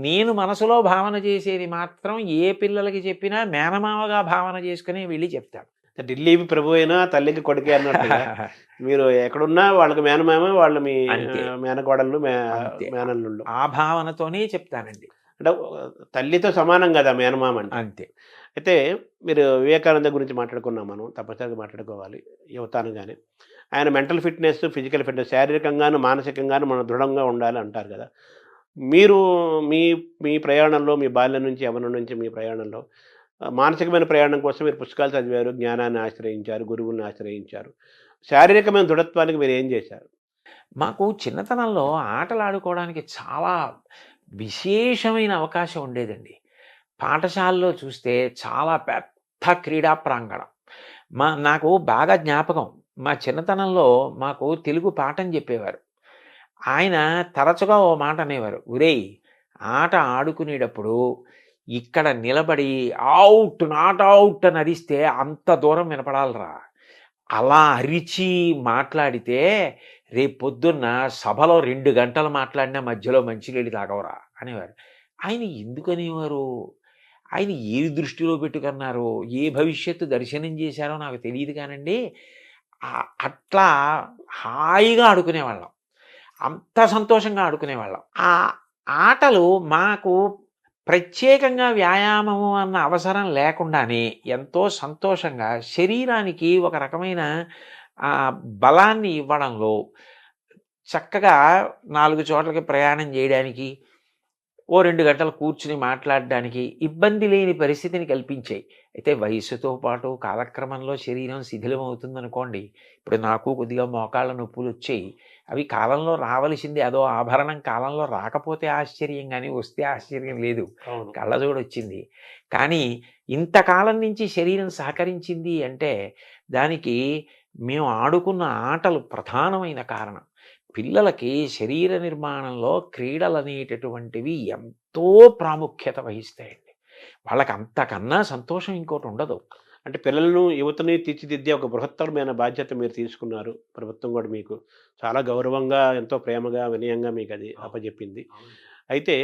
నేను మనసులో భావన చేసేది మాత్రం ఏ పిల్లలకి చెప్పినా మేనమావగా భావన చేసుకుని వెళ్ళి చెప్తాను. ఢిల్లీకి ప్రభు అయినా తల్లికి కొడుకే అన్నట్టుగా మీరు ఎక్కడున్నా వాళ్ళకి మేనమామ, వాళ్ళు మీ మేనకోడళ్ళు, మేనల్లుళ్ళు. ఆ భావనతోనే చెప్తానండి. అంటే తల్లితో సమానం కదా మేనమామ అంటే. అంతే. అయితే మీరు వివేకానంద గురించి మాట్లాడుకున్నాం మనం. తప్పనిసరిగా మాట్లాడుకోవాలి యువత అనగానే. ఆయన మెంటల్ ఫిట్‌నెస్, ఫిజికల్ ఫిట్‌నెస్ శారీరకంగాను, మానసికంగాను మనం దృఢంగా ఉండాలి అంటారు కదా! మీరు మీ మీ ప్రయాణంలో మీ బాల్యం నుంచి, యవ్వనం నుంచి మీ ప్రయాణంలో మానసికమైన ప్రయాణం కోసం మీరు పుస్తకాలు చదివారు, జ్ఞానాన్ని ఆశ్రయించారు, గురువుల్ని ఆశ్రయించారు. శారీరకమైన దృఢత్వానికి మీరేం చేశారు? మాకు చిన్నతనంలో ఆటలాడుకోవడానికి చాలా విశేషమైన అవకాశం ఉండేదండి. పాఠశాలలో చూస్తే చాలా పెద్ద క్రీడా ప్రాంగణం. నాకు బాగా జ్ఞాపకం. మా చిన్నతనంలో మాకు తెలుగు పాఠం చెప్పేవారు. ఆయన తరచుగా ఓ మాట అనేవారు. "ఒరేయ్! ఆట ఆడుకునేటప్పుడు ఇక్కడ నిలబడి ఔట్, నాట్ ఔట్ అని అరిస్తే అంత దూరం వినపడాలిరా. అలా అరిచి మాట్లాడితే రేపొద్దున్న సభలో 2 గంటలు మాట్లాడినా మధ్యలో మంచినీళ్ళు తాగవురా" అనేవారు. ఆయన ఎందుకనేవారు? ఆయన ఏది దృష్టిలో పెట్టుకున్నారో, ఏ భవిష్యత్తు దర్శనం చేశారో నాకు తెలీదు కానండి. అట్లా హాయిగా ఆడుకునేవాళ్ళం. అంత సంతోషంగా ఆడుకునేవాళ్ళం. ఆ ఆటలు మాకు ప్రత్యేకంగా వ్యాయామము అన్న అవసరం లేకుండానే ఎంతో సంతోషంగా శరీరానికి ఒక రకమైన బలాన్ని ఇవ్వడంలో, చక్కగా 4 చోట్లకి ప్రయాణం చేయడానికి, ఓ 2 గంటలు కూర్చుని మాట్లాడడానికి ఇబ్బంది లేని పరిస్థితిని కల్పించాయి. అయితే వయస్సుతో పాటు కాలక్రమంలో శరీరం శిథిలం అవుతుందనుకోండి. ఇప్పుడు నాకు కొద్దిగా మోకాళ్ళ నొప్పులొచ్చాయి. అవి కాలంలో రావలసింది. అదో ఆభరణం కాలంలో రాకపోతే ఆశ్చర్యం గానీ, వస్తే ఆశ్చర్యం లేదు. అవును. కళ్ళజోడొచ్చింది. కానీ ఇంతకాలం నుంచి శరీరం సహకరించింది అంటే దానికి మేము ఆడుకున్న ఆటలు ప్రధానమైన కారణం. పిల్లలకి శరీర నిర్మాణంలో క్రీడలనేటటువంటివి ఎంతో ప్రాముఖ్యత వహిస్తాయండి. వాళ్ళకి అంతకన్నా సంతోషం ఇంకోటి ఉండదు. అంటే పిల్లలను, యువతని తీర్చిదిద్దే ఒక బృహత్తరమైన బాధ్యత మీరు తీసుకున్నారు. ప్రభుత్వం కూడా మీకు చాలా గౌరవంగా, ఎంతో ప్రేమగా, వినయంగా మీకది అప్పజెప్పింది. అయితే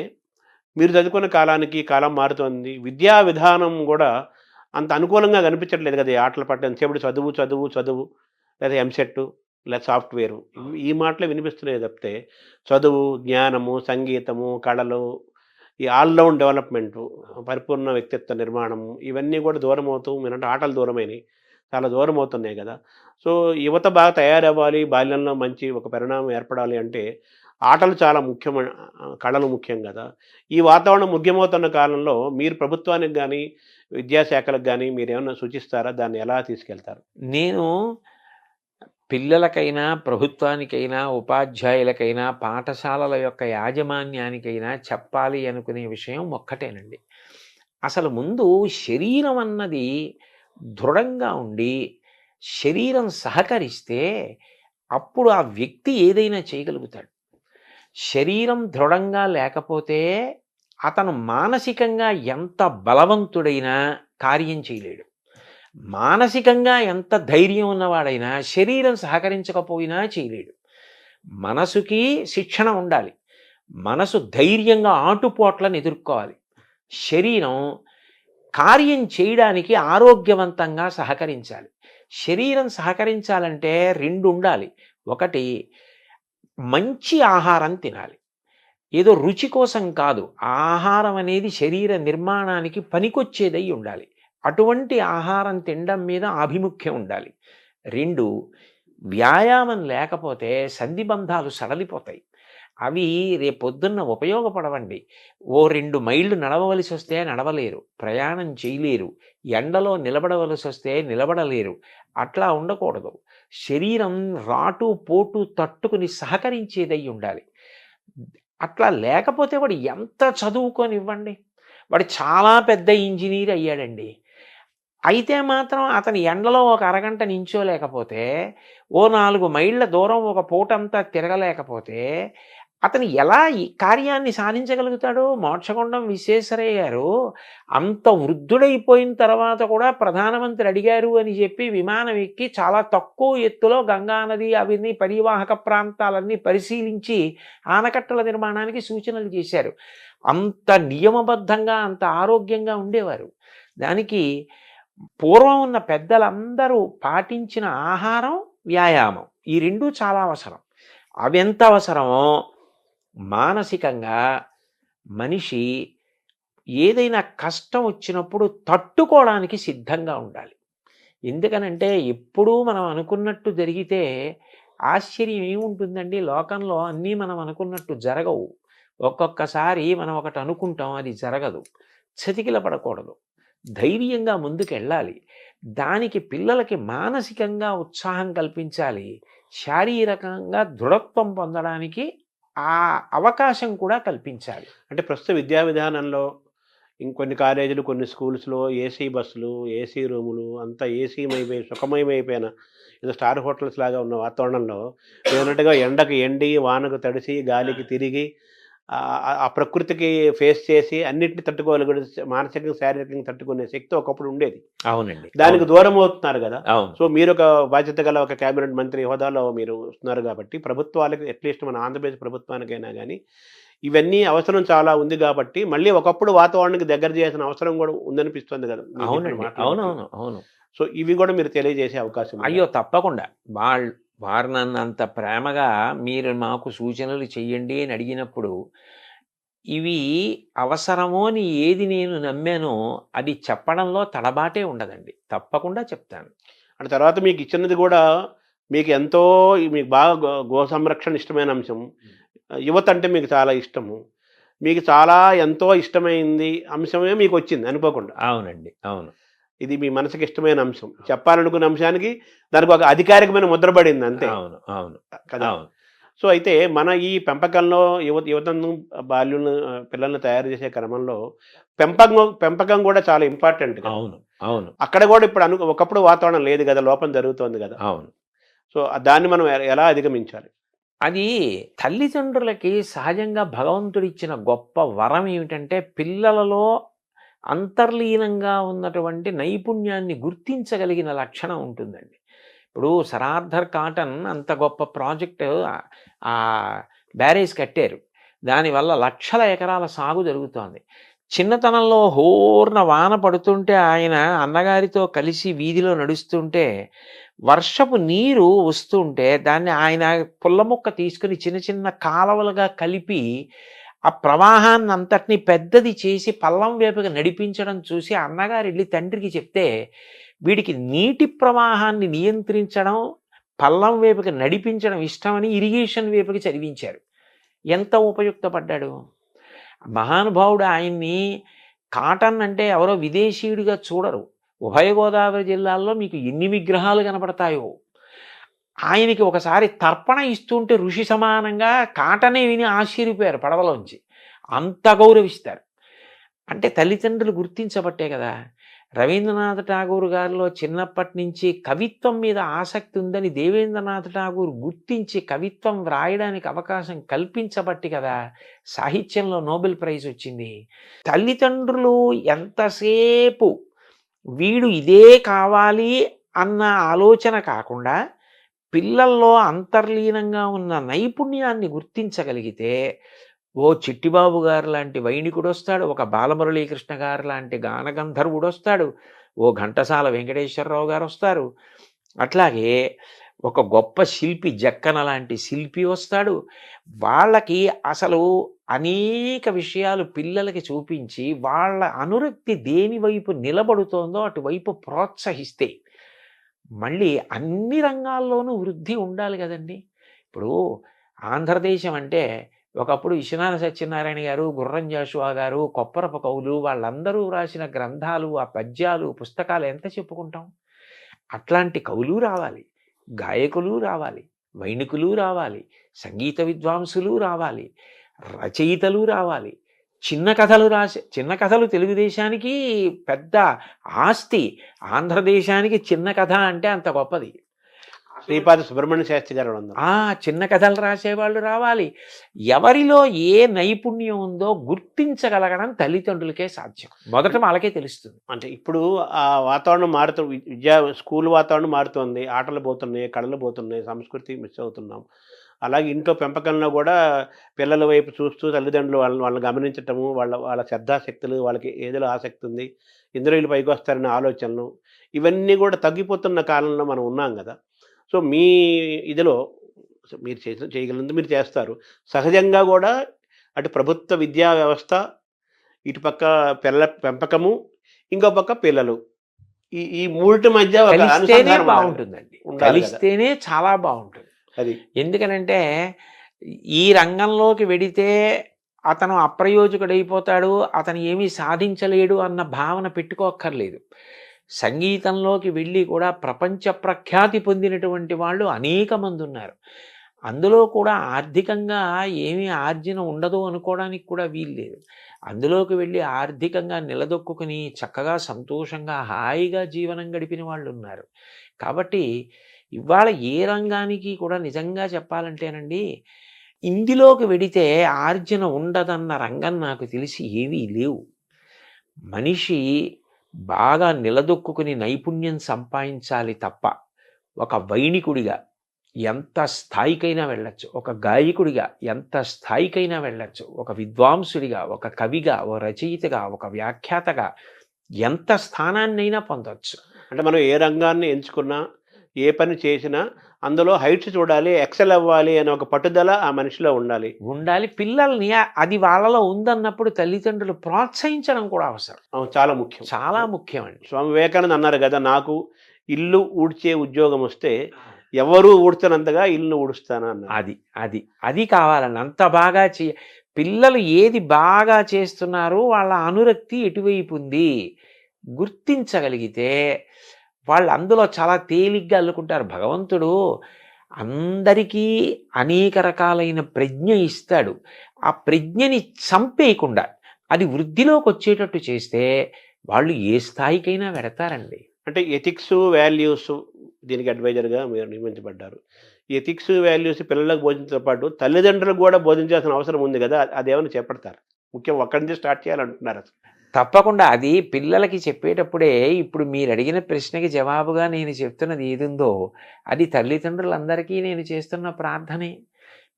మీరు చదువుకున్న కాలానికి కాలం మారుతోంది. విద్యా విధానం గూడా అంత అనుకూలంగా కనిపించట్లేదు కదా! ఈ ఆటల పట్ల ఎంతసేపటి చదువు, చదువు, చదువు లేదా ఎంసెట్ లేదా సాఫ్ట్‌వేరు ఈ మాటలే వినిపిస్తున్నాయి తప్పితే చదువు, జ్ఞానము, సంగీతము, కళలు, ఈ ఆల్ రౌండ్ డెవలప్‌మెంటు, పరిపూర్ణ వ్యక్తిత్వ నిర్మాణము ఇవన్నీ కూడా దూరమవుతూ మీరంటే ఆటలు దూరమైనయి. చాలా దూరమవుతున్నాయి గదా! సో, యువత బాగా తయారవ్వాలి, బాల్యంలో మంచి ఒక పరిణామం ఏర్పడాలి అంటే ఆటలు చాలా ముఖ్యమైన కళలు ముఖ్యం గదా! ఈ వాతావరణం ముఖ్యమవుతున్న కాలంలో మీరు ప్రభుత్వానికి గానీ, విద్యాశాఖలకు గానీ మీరేమన్నా సూచిస్తారా? దాన్ని ఎలా తీసుకెళ్తారు? నేను పిల్లలకైనా, ప్రభుత్వానికైనా, ఉపాధ్యాయులకైనా, పాఠశాలల యొక్క యాజమాన్యానికైనా చెప్పాలి అనుకునే విషయం ఒక్కటేనండి. అసలు ముందు శరీరం అన్నది దృఢంగా ఉండి, శరీరం సహకరిస్తే అప్పుడు ఆ వ్యక్తి ఏదైనా చేయగలుగుతాడు. శరీరం దృఢంగా లేకపోతే అతను మానసికంగా ఎంత బలవంతుడైనా కార్యం చేయలేడు. మానసికంగా ఎంత ధైర్యం ఉన్నవాడైనా శరీరం సహకరించకపోయినా చేయలేడు. మనసుకి శిక్షణ ఉండాలి. మనసు ధైర్యంగా ఆటుపోట్లను ఎదుర్కోవాలి. శరీరం కార్యం చేయడానికి ఆరోగ్యవంతంగా సహకరించాలి. శరీరం సహకరించాలంటే 2 ఉండాలి. ఒకటి, మంచి ఆహారం తినాలి. ఏదో రుచి కోసం కాదు. ఆహారం అనేది శరీర నిర్మాణానికి పనికొచ్చేదై ఉండాలి. అటువంటి ఆహారం తినడం మీద ఆభిముఖ్యం ఉండాలి. 2, వ్యాయామం లేకపోతే సంధిబంధాలు సడలిపోతాయి. అవి రేపొద్దున్న ఉపయోగపడవండి. ఓ 2 మైళ్ళు నడవవలసి వస్తే నడవలేరు, ప్రయాణం చేయలేరు, ఎండలో నిలబడవలసి వస్తే నిలబడలేరు. అట్లా ఉండకూడదు. శరీరం రాటు పోటు తట్టుకుని సహకరించేదై ఉండాలి. అట్లా లేకపోతే వాడు ఎంత చదువుకొనివ్వండి, వాడు చాలా పెద్ద ఇంజనీర్ అయ్యాడండి. అయితే మాత్రం అతని ఎండలో ఒక అరగంట నించోలేకపోతే, ఓ 4 మైళ్ళ దూరం ఒక పూటంతా తిరగలేకపోతే అతను ఎలా ఈ కార్యాన్ని సాధించగలుగుతాడు? మోక్షగుండం విశ్వేశ్వరయ్య గారు అంత వృద్ధుడైపోయిన తర్వాత కూడా ప్రధానమంత్రి అడిగారు అని చెప్పి విమానం ఎక్కి చాలా తక్కువ ఎత్తులో గంగానది అవన్నీ పరివాహక ప్రాంతాలన్నీ పరిశీలించి ఆనకట్టల నిర్మాణానికి సూచనలు చేశారు. అంత నియమబద్ధంగా, అంత ఆరోగ్యంగా ఉండేవారు. దానికి పూర్వం ఉన్న పెద్దలందరూ పాటించిన ఆహారం, వ్యాయామం ఈ 2 చాలా అవసరం. అవెంత అవసరమో మానసికంగా మనిషి ఏదైనా కష్టం వచ్చినప్పుడు తట్టుకోవడానికి సిద్ధంగా ఉండాలి. ఎందుకనంటే ఎప్పుడూ మనం అనుకున్నట్టు జరిగితే ఆశ్చర్యం ఏముంటుందండి? లోకంలో అన్నీ మనం అనుకున్నట్టు జరగవు. ఒక్కొక్కసారి మనం ఒకటి అనుకుంటాం, అది జరగదు. చతికిల పడకూడదు. ధైర్యంగా ముందుకెళ్ళాలి. దానికి పిల్లలకి మానసికంగా ఉత్సాహం కల్పించాలి. శారీరకంగా దృఢత్వం పొందడానికి ఆ అవకాశం కూడా కల్పించాలి. అంటే ప్రస్తుత విద్యా విధానంలో ఇంకొన్ని కాలేజీలు, కొన్ని స్కూల్స్‌లో ఏసీ బస్సులు, ఏసీ రూములు అంతా ఏసీమయమై సుఖమయమైపోయిన ఏదో స్టార్ హోటల్స్ లాగా ఉన్న వాతావరణంలో మీరన్నట్టుగా ఎండకు ఎండి, వానకు తడిసి, గాలికి తిరిగి ఆ ప్రకృతికి ఫేస్ చేసి అన్నిటిని తట్టుకోగలిగే మానసికంగా, శారీరకంగా తట్టుకునే శక్తి ఒకప్పుడు ఉండేది. అవునండి. దానికి దూరం అవుతున్నారు గదా! అవును. సో, మీరొక బాధ్యత గల ఒక క్యాబినెట్ మంత్రి హోదాలో మీరు వస్తున్నారు గాబట్టి, ప్రభుత్వాలకి అట్‌లీస్ట్ మన ఆంధ్రప్రదేశ్ ప్రభుత్వానికైనా గానీ, ఇవన్నీ అవసరం చాలా ఉంది గాబట్టి, మళ్ళీ ఒకప్పుడు వాతావరణానికి దగ్గర చేయాల్సిన అవసరం గూడా ఉందనిపిస్తుంది గదా! మీరు చెప్పిన అవునండి. మాటలు బట్టి. అవునవును. అవును. సో, ఇవి గూడా మీరు తెలియజేసే అవకాశం ఉందా? అయ్యో! తప్పకుండా. వారు నన్నంత ప్రేమగా మీరు మాకు సూచనలు చెయ్యండి అని అడిగినప్పుడు, ఇవి అవసరమో అని ఏది నేను నమ్మానో అది చెప్పడంలో తడబాటే ఉండదండి. తప్పకుండా చెప్తాను. అంటే తర్వాత మీకిచ్చినది గూడా మీకు ఎంతో మీకు బాగా గో సంరక్షణ ఇష్టమైన అంశం. యువత అంటే మీకు చాలా ఇష్టము. మీకు చాలా ఎంతో ఇష్టమైంది అంశమే మీకొచ్చింది అనుకోకుండా. అవునండి. అవును. ఇది మీ మనసుకి ఇష్టమైన అంశం. చెప్పాలనుకున్న అంశానికి దానికి ఒక అధికారికమైన ముద్ర పడింది అంతే. అవును. అవును. కదా! అవును. సో, అయితే మన ఈ పెంపకంలో యువతను బాల్యులను పిల్లల్ని తయారు చేసే క్రమంలో పెంపకం గూడా చాలా ఇంపార్టెంట్ కదా! అవును. అవును. అక్కడ గూడా ఇప్పుడు ఒకప్పుడు వాతావరణం లేదు గదా! లోపం జరుగుతోంది గదా! అవును. సో, దాన్ని మనం ఎలా అధిగమించాలి? అది తల్లిదండ్రులకి సహజంగా భగవంతుడిచ్చిన గొప్ప వరం ఏమిటంటే, పిల్లలలో అంతర్లీనంగా ఉన్నటువంటి నైపుణ్యాన్ని గుర్తించగలిగిన లక్షణం ఉంటుందండి. ఇప్పుడు సర్ ఆర్థర్ కాటన్ అంత గొప్ప ప్రాజెక్టు బ్యారేజ్ కట్టారు. దానివల్ల లక్షల ఎకరాల సాగు జరుగుతోంది. చిన్నతనంలో హోర్న వాన పడుతుంటే ఆయన అన్నగారితో కలిసి వీధిలో నడుస్తుంటే వర్షపు నీరు వస్తుంటే దాన్ని ఆయన పుల్ల ముక్క తీసుకుని చిన్న చిన్న కాలవలుగా కలిపి ఆ ప్రవాహాన్ని అంతటినీ పెద్దది చేసి పల్లం వైపుకి నడిపించడం చూసి అన్నగారు వెళ్ళి తండ్రికి చెప్తే వీడికి నీటి ప్రవాహాన్ని నియంత్రించడం పల్లం వైపుకి నడిపించడం ఇష్టమని ఇరిగేషన్ వైపుకి చదివించారు. ఎంత ఉపయుక్తపడ్డాడు మహానుభావుడు. ఆయన్ని కాటన్ అంటే ఎవరో విదేశీయుడిగా చూడరు. ఉభయ గోదావరి జిల్లాల్లో మీకు ఎన్ని విగ్రహాలు కనపడతాయో. ఆయనకి ఒకసారి తర్పణ ఇస్తుంటే ఋషి సమానంగా కాటనే విని ఆశ్చర్యపోయారు పడవలోంచి. అంత గౌరవిస్తారు. అంటే తల్లిదండ్రులు గుర్తించబట్టే కదా. రవీంద్రనాథ్ ఠాగూర్ గారిలో చిన్నప్పటి నుంచి కవిత్వం మీద ఆసక్తి ఉందని దేవేంద్రనాథ్ ఠాగూర్ గుర్తించి కవిత్వం వ్రాయడానికి అవకాశం కల్పించబట్టి కదా సాహిత్యంలో నోబెల్ ప్రైజ్ వచ్చింది. తల్లిదండ్రులు ఎంతసేపు వీడు ఇదే కావాలి అన్న ఆలోచన కాకుండా పిల్లల్లో అంతర్లీనంగా ఉన్న నైపుణ్యాన్ని గుర్తించగలిగితే ఓ చిట్టిబాబు గారు లాంటి వైణికుడు వస్తాడు, ఒక బాలమురళీకృష్ణ గారు లాంటి గానగంధర్వుడు వస్తాడు, ఓ ఘంటసాల వెంకటేశ్వరరావు గారు వస్తారు, అట్లాగే ఒక గొప్ప శిల్పి జక్కన లాంటి శిల్పి వస్తాడు. వాళ్ళకి అసలు అనేక విషయాలు పిల్లలకి చూపించి వాళ్ళ అనురక్తి దేని వైపు నిలబడుతోందో అటువైపు ప్రోత్సహిస్తే మళ్ళీ అన్ని రంగాల్లోనూ వృద్ధి ఉండాలి కదండి. ఇప్పుడు ఆంధ్రదేశం అంటే ఒకప్పుడు విశ్వనాథ సత్యనారాయణ గారు, గుర్రం జాషువా గారు, కొప్పరపు కవులు వాళ్ళందరూ రాసిన గ్రంథాలు, ఆ పద్యాలు, పుస్తకాలు ఎంత చెప్పుకుంటాం. అట్లాంటి కవులు రావాలి, గాయకులు రావాలి, వైణికులు రావాలి, సంగీత విద్వాంసులు రావాలి, రచయితలు రావాలి. చిన్న కథలు తెలుగుదేశానికి పెద్ద ఆస్తి. ఆంధ్రదేశానికి చిన్న కథ అంటే అంత గొప్పది. శ్రీపాద సుబ్రహ్మణ్య శాస్త్రి గారు ఉన్నారు. చిన్న కథలు రాసేవాళ్ళు రావాలి. ఎవరిలో ఏ నైపుణ్యం ఉందో గుర్తించగలగడం తల్లిదండ్రులకే సాధ్యం. మొదట వాళ్ళకే తెలుస్తుంది. అంటే ఇప్పుడు ఆ వాతావరణం స్కూల్ వాతావరణం మారుతోంది. ఆటలు పోతున్నాయి, కళలు పోతున్నాయి, సంస్కృతి మిస్ అవుతున్నాం. అలాగే ఇంట్లో పెంపకంలో కూడా పిల్లల వైపు చూస్తూ తల్లిదండ్రులు వాళ్ళని గమనించటము, వాళ్ళ శ్రద్ధాశక్తులు, వాళ్ళకి ఏదిలో ఆసక్తి ఉంది, ఇందులో వీళ్ళు పైకి వస్తారనే ఆలోచనలు, ఇవన్నీ కూడా తగ్గిపోతున్న కాలంలో మనం ఉన్నాం కదా. సో, మీ ఇదిలో మీరు చేయగలిగింది మీరు చేస్తారు. సహజంగా కూడా అటు ప్రభుత్వ విద్యా వ్యవస్థ, ఇటుపక్క పిల్లల పెంపకము, ఇంకో పక్క పిల్లలు. ఈ మూడిటి మధ్య ఒక కలిస్తేనే అనుసంధానం ఉండాలి. బాగుంటుందండి. ఉండాలి కదా. కలిస్తేనే చాలా బాగుంటుంది. అది. ఎందుకనంటే ఈ రంగంలోకి వెడితే అతను అప్రయోజకుడైపోతాడు, అతను ఏమీ సాధించలేడు అన్న భావన పెట్టుకోక్కర్లేదు. సంగీతంలోకి వెళ్ళి కూడా ప్రపంచ ప్రఖ్యాతి పొందినటువంటి వాళ్ళు అనేక మంది ఉన్నారు. అందులో కూడా ఆర్థికంగా ఏమీ ఆర్జన ఉండదు అనుకోవడానికి కూడా వీల్లేదు. అందులోకి వెళ్ళి ఆర్థికంగా నిలదొక్కుని చక్కగా సంతోషంగా హాయిగా జీవనం గడిపిన వాళ్ళు ఉన్నారు. కాబట్టి ఇవాళ ఏ రంగానికి కూడా నిజంగా చెప్పాలంటేనండి, ఇందులోకి వెడితే ఆర్జన ఉండదన్న రంగం నాకు తెలిసి ఏవీ లేవు. మనిషి బాగా నిలదొక్కుని నైపుణ్యం సంపాదించాలి తప్ప ఒక వైణికుడిగా ఎంత స్థాయికైనా వెళ్ళచ్చు, ఒక గాయకుడిగా ఎంత స్థాయికైనా వెళ్ళచ్చు, ఒక విద్వాంసుడిగా, ఒక కవిగా, ఒక రచయితగా, ఒక వ్యాఖ్యాతగా ఎంత స్థానాన్నైనా పొందవచ్చు. అంటే మనం ఏ రంగాన్ని ఎంచుకున్నా, ఏ పని చేసినా అందులో హైట్స్ చూడాలి, ఎక్సెల్ అవ్వాలి అనే ఒక పట్టుదల ఆ మనిషిలో ఉండాలి. పిల్లల్ని అది వాళ్ళలో ఉందన్నప్పుడు తల్లిదండ్రులు ప్రోత్సహించడం కూడా అవసరం. చాలా ముఖ్యం. చాలా ముఖ్యం అండి. స్వామి వివేకానంద అన్నారు కదా, నాకు ఇల్లు ఊడ్చే ఉద్యోగం వస్తే ఎవరు ఊడ్చనంతగా ఇల్లు ఊడుస్తాను అన్నారు. అది కావాలండి. అంత బాగా పిల్లలు ఏది బాగా చేస్తున్నారో వాళ్ళ అనురక్తి ఎటువైపు ఉంది గుర్తించగలిగితే వాళ్ళు అందులో చాలా తేలిగ్గా అల్లుకుంటారు. భగవంతుడు అందరికీ అనేక రకాలైన ప్రజ్ఞ ఇస్తాడు. ఆ ప్రజ్ఞని చంపేయకుండా అది వృద్ధిలోకి వచ్చేటట్టు చేస్తే వాళ్ళు ఏ స్థాయికైనా వెడతారండి. అంటే ఎథిక్స్, వాల్యూస్ దీనికి అడ్వైజర్గా మీరు నియమించబడ్డారు. ఎథిక్స్, వాల్యూస్ పిల్లలకు బోధించడంతో పాటు తల్లిదండ్రులకు కూడా బోధించాల్సిన అవసరం ఉంది కదా, అదేమైనా చెప్పడతారు? ముఖ్యం ఒక్కడి నుంచి స్టార్ట్ చేయాలంటున్నారు. తప్పకుండా అది పిల్లలకి చెప్పేటప్పుడే ఇప్పుడు మీరు అడిగిన ప్రశ్నకి జవాబుగా నేను చెప్తున్నది ఏదుందో అది తల్లిదండ్రులందరికీ నేను చేస్తున్న ప్రార్థనే.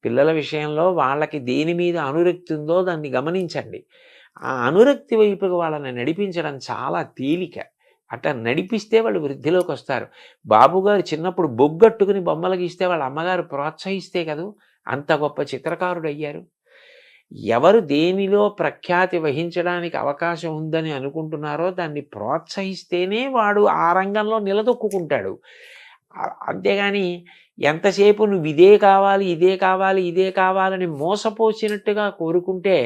పిల్లల విషయంలో వాళ్ళకి దేని మీద అనురక్తి ఉందో దాన్ని గమనించండి. ఆ అనురక్తి వైపుకి వాళ్ళని నడిపించడం చాలా తేలిక. అట్లా నడిపిస్తే వాళ్ళు వృద్ధిలోకి వస్తారు. బాబుగారు చిన్నప్పుడు బొగ్గట్టుకుని బొమ్మలు గీస్తే వాళ్ళ అమ్మగారు ప్రోత్సహిస్తే కదూ అంత గొప్ప చిత్రకారుడు అయ్యారు. ఎవరు దేనిలో ప్రఖ్యాతి వహించడానికి అవకాశం ఉందని అనుకుంటున్నారో దాన్ని ప్రోత్సహిస్తేనే వాడు ఆ రంగంలో నిలదొక్కుంటాడు. అంతేగాని ఎంతసేపు నువ్వు ఇదే కావాలి, ఇదే కావాలి, ఇదే కావాలని మోసపోసినట్టుగా కోరుకుంటే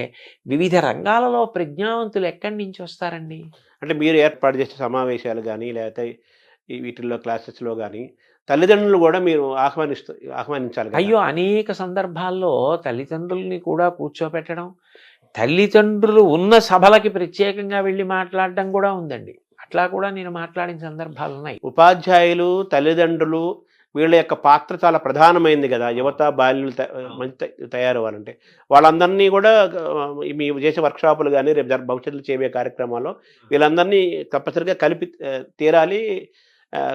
వివిధ రంగాలలో ప్రజ్ఞావంతులు ఎక్కడి నుంచి వస్తారండి? అంటే మీరు ఏర్పాటు చేసే సమావేశాలు కానీ లేకపోతే వీటిల్లో క్లాసెస్లో కానీ తల్లిదండ్రులు కూడా మీరు ఆహ్వానించాలి. అయ్యో, అనేక సందర్భాల్లో తల్లిదండ్రుల్ని కూడా కూర్చోపెట్టడం, తల్లిదండ్రులు ఉన్న సభలకి ప్రత్యేకంగా వెళ్ళి మాట్లాడడం కూడా ఉందండి. అట్లా కూడా నేను మాట్లాడిన సందర్భాలు ఉన్నాయి. ఉపాధ్యాయులు, తల్లిదండ్రులు వీళ్ళ యొక్క పాత్ర చాలా ప్రధానమైంది కదా, యువత బాల్యులు మంచి తయారవ్వాలంటే. వాళ్ళందరినీ కూడా మీ చేసే వర్క్షాపులు కానీ రేపు భవిష్యత్తులో చేయే కార్యక్రమాల్లో వీళ్ళందరినీ తప్పనిసరిగా తీరాలి,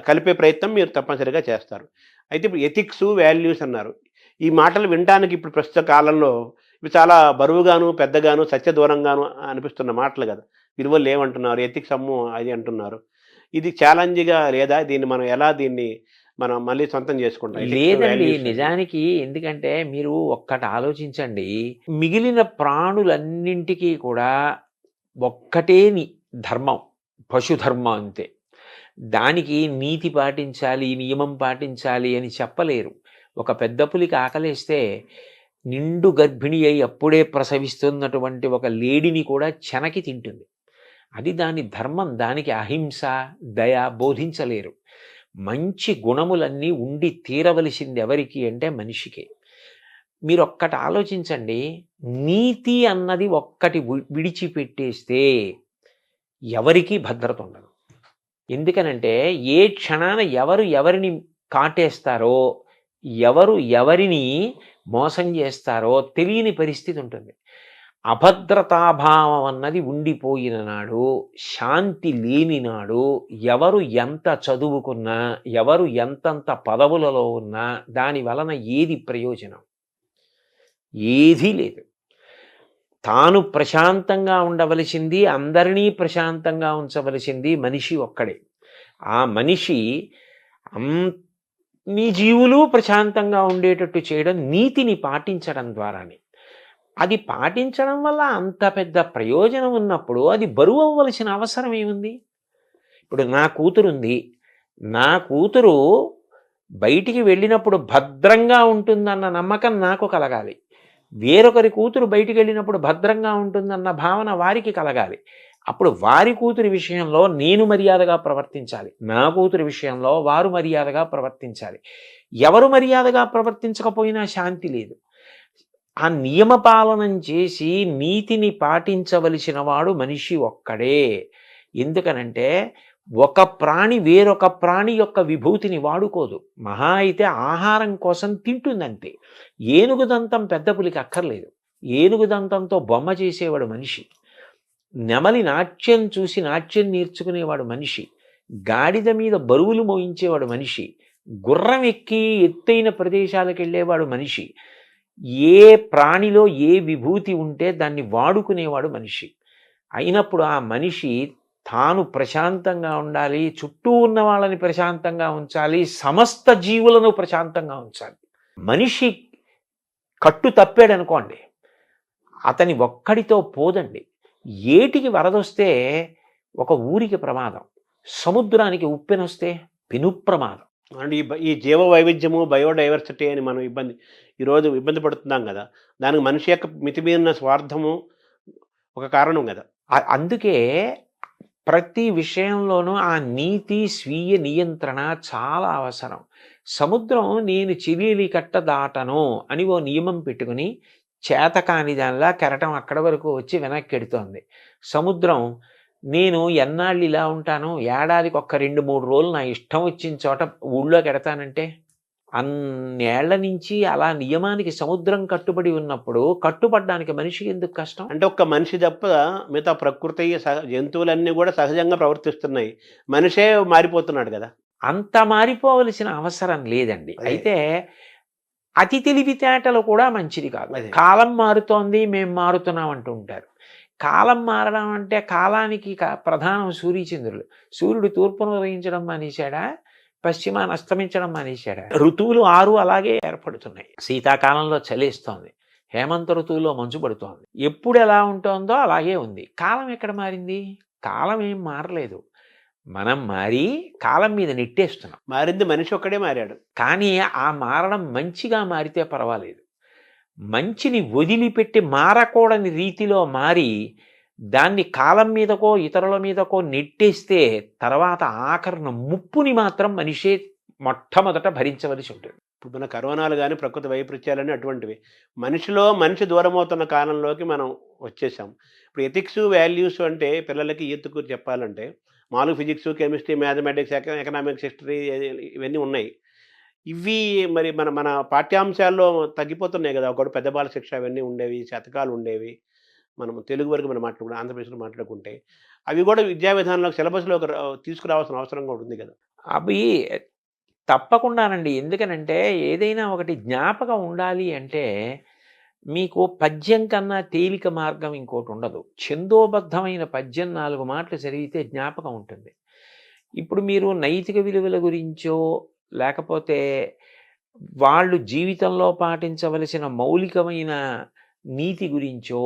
కలిపే ప్రయత్నం మీరు తప్పనిసరిగా చేస్తారు. అయితే ఇప్పుడు ఎథిక్స్, వాల్యూస్ అన్నారు. ఈ మాటలు వినడానికి ఇప్పుడు ప్రస్తుత కాలంలో ఇవి చాలా బరువుగాను, పెద్దగాను, సత్య దూరంగాను అనిపిస్తున్న మాటలు కదా. విలువలు లేవంటున్నారు, ఎథిక్స్ అమ్ము అది అంటున్నారు. ఇది ఛాలెంజ్గా లేదా? దీన్ని మనం మళ్ళీ సొంతం చేసుకుంటాం? లేదండి, నిజానికి. ఎందుకంటే మీరు ఒక్కటి ఆలోచించండి, మిగిలిన ప్రాణులన్నింటికీ కూడా ఒక్కటే ధర్మం, పశుధర్మం అంతే. దానికి నీతి పాటించాలి, నియమం పాటించాలి అని చెప్పలేరు. ఒక పెద్ద పులికి ఆకలేస్తే నిండు గర్భిణి అయి అప్పుడే ప్రసవిస్తున్నటువంటి ఒక లేడిని కూడా చెనకి తింటుంది. అది దాని ధర్మం. దానికి అహింస, దయ బోధించలేరు. మంచి గుణములన్నీ ఉండి తీరవలసింది ఎవరికి అంటే మనిషికే. మీరు ఒక్కటి ఆలోచించండి, నీతి అన్నది ఒక్కటి విడిచిపెట్టేస్తే ఎవరికీ భద్రత ఉండదు. ఎందుకనంటే ఏ క్షణాన ఎవరు ఎవరిని కాటేస్తారో, ఎవరు ఎవరిని మోసం చేస్తారో తెలియని పరిస్థితి ఉంటుంది. అభద్రతాభావం అన్నది ఉండిపోయిన నాడు, శాంతి లేని నాడు, ఎవరు ఎంత చదువుకున్నా, ఎవరు ఎంతంత పదవులలో ఉన్నా దాని వలన ఏది ప్రయోజనం? ఏదీ లేదు. తాను ప్రశాంతంగా ఉండవలసింది, అందరినీ ప్రశాంతంగా ఉంచవలసింది మనిషి ఒక్కడే. ఆ మనిషి అన్ని జీవులు ప్రశాంతంగా ఉండేటట్టు చేయడం నీతిని పాటించడం ద్వారానే. అది పాటించడం వల్ల అంత పెద్ద ప్రయోజనం ఉన్నప్పుడు అది బరువు అవ్వవలసిన అవసరం ఏముంది? ఇప్పుడు నా కూతురుంది. నా కూతురు బయటికి వెళ్ళినప్పుడు భద్రంగా ఉంటుందన్న నమ్మకం నాకు కలగాలి. వేరొకరి కూతురు బయటికి వెళ్ళినప్పుడు భద్రంగా ఉంటుందన్న భావన వారికి కలగాలి. అప్పుడు వారి కూతురి విషయంలో నేను మర్యాదగా ప్రవర్తించాలి. నా కూతురి విషయంలో వారు మర్యాదగా ప్రవర్తించాలి. ఎవరు మర్యాదగా ప్రవర్తించకపోయినా శాంతి లేదు. ఆ నియమపాలనం చేసి నీతిని పాటించవలసిన వాడు మనిషి ఒక్కడే. ఎందుకనంటే ఒక ప్రాణి వేరొక ప్రాణి యొక్క విభూతిని వాడుకోదు. మహా అయితే ఆహారం కోసం తింటుందంతే. ఏనుగు దంతం పెద్ద పులికి అక్కర్లేదు. ఏనుగు దంతంతో బొమ్మ చేసేవాడు మనిషి. నెమలి నాట్యం చూసి నాట్యం నేర్చుకునేవాడు మనిషి. గాడిద మీద బరువులు మోయించేవాడు మనిషి. గుర్రం ఎక్కి ఎత్తైన ప్రదేశాలకు వెళ్ళేవాడు మనిషి. ఏ ప్రాణిలో ఏ విభూతి ఉంటే దాన్ని వాడుకునేవాడు మనిషి. అయినప్పుడు ఆ మనిషి తాను ప్రశాంతంగా ఉండాలి, చుట్టూ ఉన్న వాళ్ళని ప్రశాంతంగా ఉంచాలి, సమస్త జీవులను ప్రశాంతంగా ఉంచాలి. మనిషి కట్టు తప్పాడనుకోండి, అతని ఒక్కడితో పోదండి. ఏటికి వరదొస్తే ఒక ఊరికి ప్రమాదం, సముద్రానికి ఉప్పెనొస్తే పెను ప్రమాదం. అండ్ ఈ జీవ వైవిధ్యము, బయోడైవర్సిటీ అని మనం ఈరోజు ఇబ్బంది పడుతున్నాం కదా, దానికి మనిషి యొక్క మితిమీరిన స్వార్థము ఒక కారణం కదా. అందుకే ప్రతి విషయంలోనూ ఆ నీతి, స్వీయ నియంత్రణ చాలా అవసరం. సముద్రం నేను చిలీలి కట్ట దాటను అని ఓ నియమం పెట్టుకుని చేతకాని దానిలా కెరటం అక్కడ వరకు వచ్చి వెనక్కి ఎడుతోంది. సముద్రం నేను ఎన్నాళ్ళు ఇలా ఉంటాను, ఏడాదికి ఒక్క 2-3 రోజులు నా ఇష్టం వచ్చిన చోట ఊళ్ళోకి ఎడతానంటే, అన్నేళ్ల నుంచి అలా నియమానికి సముద్రం కట్టుబడి ఉన్నప్పుడు కట్టుబడ్డానికి మనిషికి ఎందుకు కష్టం? అంటే ఒక్క మనిషి తప్ప మిగతా ప్రకృతి జంతువులన్నీ కూడా సహజంగా ప్రవర్తిస్తున్నాయి, మనిషే మారిపోతున్నాడు కదా. అంత మారిపోవలసిన అవసరం లేదండి. అయితే అతి తెలివితేటలు కూడా మంచిది కాదు. కాలం మారుతోంది, మేము మారుతున్నాం అంటూ ఉంటారు. కాలం మారడం అంటే కాలానికి ప్రధానం సూర్యచంద్రులు. సూర్యుడు తూర్పును ఉదయించడం మానేశాడా, పశ్చిమాన్ని అస్తమించడం మానేశాడా? ఋతువులు 6 అలాగే ఏర్పడుతున్నాయి. శీతాకాలంలో చలేస్తోంది, హేమంత ఋతువులో మంచు పడుతోంది. ఎప్పుడు ఎలా ఉంటుందో అలాగే ఉంది. కాలం ఎక్కడ మారింది? కాలం ఏం మారలేదు. మనం మారి కాలం మీద నెట్టేస్తున్నాం. మారింది మనిషి ఒక్కడే మారాడు. కానీ ఆ మారడం మంచిగా మారితే పర్వాలేదు. మంచిని వదిలిపెట్టి మారకూడని రీతిలో మారి దాన్ని కాలం మీదకో ఇతరుల మీదకో నెట్టేస్తే తర్వాత ఆఖరణ ముప్పుని మాత్రం మనిషే మొట్టమొదట భరించవలసి ఉంటుంది. ఇప్పుడు మన కరోనాలు కానీ ప్రకృతి వైపరీత్యాలని అటువంటివి మనిషిలో మనిషి దూరం అవుతున్న కాలంలోకి మనం వచ్చేసాం. ఇప్పుడు ఎథిక్స్, వాల్యూస్ అంటే పిల్లలకి ఈతుకు చెప్పాలంటే మామూలు physics, chemistry, mathematics, economics, history ఇవన్నీ ఉన్నాయి. ఇవి మరి మన మన పాఠ్యాంశాల్లో తగ్గిపోతున్నాయి కదా. ఒకటి పెద్ద బాల శిక్ష అవన్నీ ఉండేవి, శతకాలు ఉండేవి. మనం తెలుగు వరకు మనం మాట్లాడుకుంటే, ఆంధ్రప్రదేశ్లో మాట్లాడుకుంటే అవి కూడా విద్యా విధానంలో సిలబస్లోకి తీసుకురావాల్సిన అవసరం కూడా ఉంది కదా. అవి తప్పకుండానండి. ఎందుకనంటే ఏదైనా ఒకటి జ్ఞాపకం ఉండాలి అంటే మీకు పద్యం కన్నా తేలిక మార్గం ఇంకోటి ఉండదు. ఛందోబద్ధమైన పద్యం 4 మాటలు చదివితే జ్ఞాపకం ఉంటుంది. ఇప్పుడు మీరు నైతిక విలువల గురించో లేకపోతే వాళ్ళు జీవితంలో పాటించవలసిన మౌలికమైన నీతి గురించో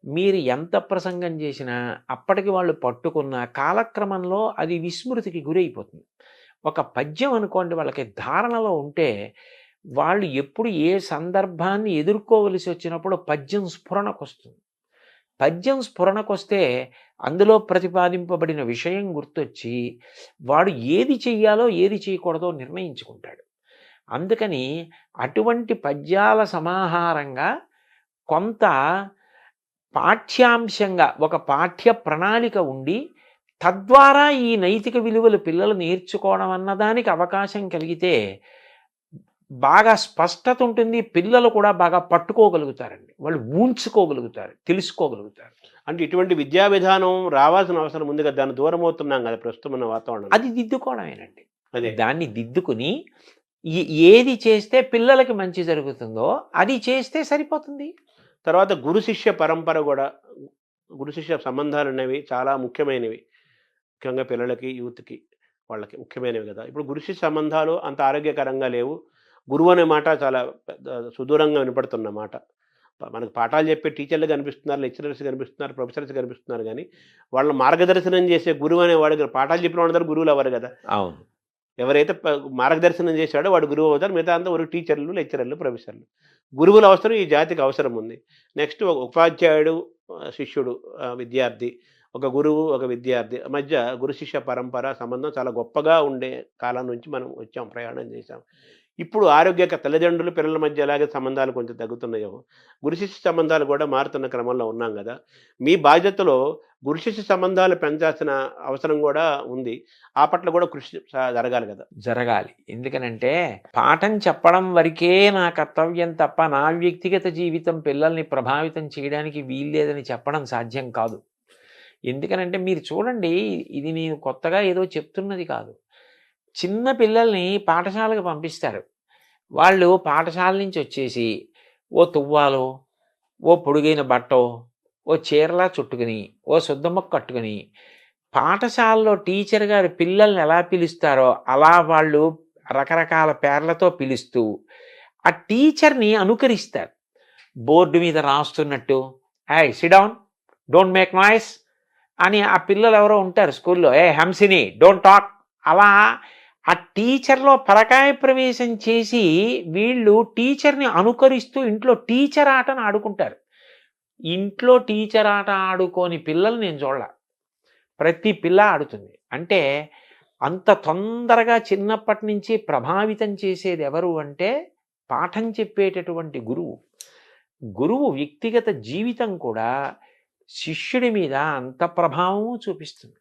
మీరు ఎంత ప్రసంగం చేసినా అప్పటికి వాళ్ళు పట్టుకున్న కాలక్రమంలో అది విస్మృతికి గురైపోతుంది. ఒక పద్యం అనుకోండి, వాళ్ళకి ధారణలో ఉంటే వాళ్ళు ఎప్పుడు ఏ సందర్భాన్ని ఎదుర్కోవలసి వచ్చినప్పుడు పద్యం స్ఫురణకొస్తుంది. పద్యం స్ఫురణకొస్తే అందులో ప్రతిపాదింపబడిన విషయం గుర్తొచ్చి వాడు ఏది చెయ్యాలో ఏది చేయకూడదో నిర్ణయించుకుంటాడు. అందుకని అటువంటి పద్యాల సమాహారంగా కొంత పాఠ్యాంశంగా ఒక పాఠ్య ప్రణాళిక ఉండి తద్వారా ఈ నైతిక విలువలు పిల్లలు నేర్చుకోవడం అన్నదానికి అవకాశం కలిగితే బాగా స్పష్టత ఉంటుంది. పిల్లలు కూడా బాగా పట్టుకోగలుగుతారండి, వాళ్ళు ఊంచుకోగలుగుతారు, తెలుసుకోగలుగుతారు. అంటే ఇటువంటి విద్యా విధానం రావాల్సిన అవసరం ఉంది కదా, దాన్ని దూరం అవుతున్నాం కదా ప్రస్తుతం ఉన్న వాతావరణం. అది దిద్దుకోవడమేనండి. అదే దాన్ని దిద్దుకుని ఏది చేస్తే పిల్లలకి మంచి జరుగుతుందో అది చేస్తే సరిపోతుంది. తర్వాత గురు శిష్య పరంపర కూడా, గురు శిష్య సంబంధాలు అనేవి చాలా ముఖ్యమైనవి. ముఖ్యంగా పిల్లలకి, యూత్కి, వాళ్ళకి ముఖ్యమైనవి కదా. ఇప్పుడు గురు శిష్య సంబంధాలు అంత ఆరోగ్యకరంగా లేవు. గురువు అనే మాట చాలా పెద్ద సుదూరంగా వినపడుతున్న మాట. మనకు పాఠాలు చెప్పే టీచర్లు కనిపిస్తున్నారు, లెక్చరర్స్ కనిపిస్తున్నారు, ప్రొఫెసర్స్ కనిపిస్తున్నారు కానీ వాళ్ళ మార్గదర్శనం చేసే గురువు అనేవాడు పాఠాలు చెప్పిన వాళ్ళందరూ గురువులు అవ్వరు కదా. అవును. ఎవరైతే మార్గదర్శనం చేశాడో వాడు గురువు అవుతారు, మిగతా అంతా ఒక టీచర్లు, లెక్చరర్లు, ప్రొఫెసర్లు. గురువుల అవసరం ఈ జాతికి అవసరం ఉంది. నెక్స్ట్ ఒక ఉపాధ్యాయుడు, శిష్యుడు, విద్యార్థి, ఒక గురువు, ఒక విద్యార్థి మధ్య గురు శిష్య పరంపర సంబంధం చాలా గొప్పగా ఉండే కాలం నుంచి మనం వచ్చాం, ప్రయాణం చేశాం. ఇప్పుడు ఆరోగ్యక తల్లిదండ్రులు పిల్లల మధ్య ఎలాగే సంబంధాలు కొంచెం తగ్గుతున్నాయో, గురు శిష్య సంబంధాలు కూడా మారుతున్న క్రమంలో ఉన్నాం కదా. మీ బాధ్యతలో గురు శిష్య సంబంధాలు పెంచాల్సిన అవసరం కూడా ఉంది. ఆ పట్ల కూడా కృషి జరగాలి కదా. జరగాలి. ఎందుకనంటే పాఠం చెప్పడం వరకే నా కర్తవ్యం తప్ప నా వ్యక్తిగత జీవితం పిల్లల్ని ప్రభావితం చేయడానికి వీల్లేదని చెప్పడం సాధ్యం కాదు. ఎందుకనంటే మీరు చూడండి, ఇది నేను కొత్తగా ఏదో చెప్తున్నది కాదు. చిన్న పిల్లల్ని పాఠశాలకు పంపిస్తారు. వాళ్ళు పాఠశాల నుంచి వచ్చేసి ఓ తువ్వాలో, ఓ పొడుగైన బట్టో, ఓ చీరలా చుట్టుకుని, ఓ శుద్ధముక్క కట్టుకుని పాఠశాలలో టీచర్ గారు పిల్లల్ని ఎలా పిలుస్తారో అలా వాళ్ళు రకరకాల పేర్లతో పిలుస్తూ ఆ టీచర్ని అనుకరిస్తారు. బోర్డు మీద రాస్తున్నట్టు, ఏయ్ SIT down, don't make noise అని ఆ పిల్లలు ఎవరో ఉంటారు స్కూల్లో, ఏ హంసిని డోంట్ టాక్, అలా ఆ టీచర్లో పరకాయ ప్రవేశం చేసి వీళ్ళు టీచర్ని అనుకరిస్తూ ఇంట్లో టీచర్ ఆటను ఆడుకుంటారు. ఇంట్లో టీచర్ ఆట ఆడుకోని పిల్లలు నేను చూడలే. ప్రతి పిల్ల ఆడుతుంది. అంటే అంత తొందరగా చిన్నప్పటి నుంచి ప్రభావితం చేసేది ఎవరు అంటే పాఠం చెప్పేటటువంటి గురువు. గురువు వ్యక్తిగత జీవితం కూడా శిష్యుడి మీద అంత ప్రభావం చూపిస్తుంది.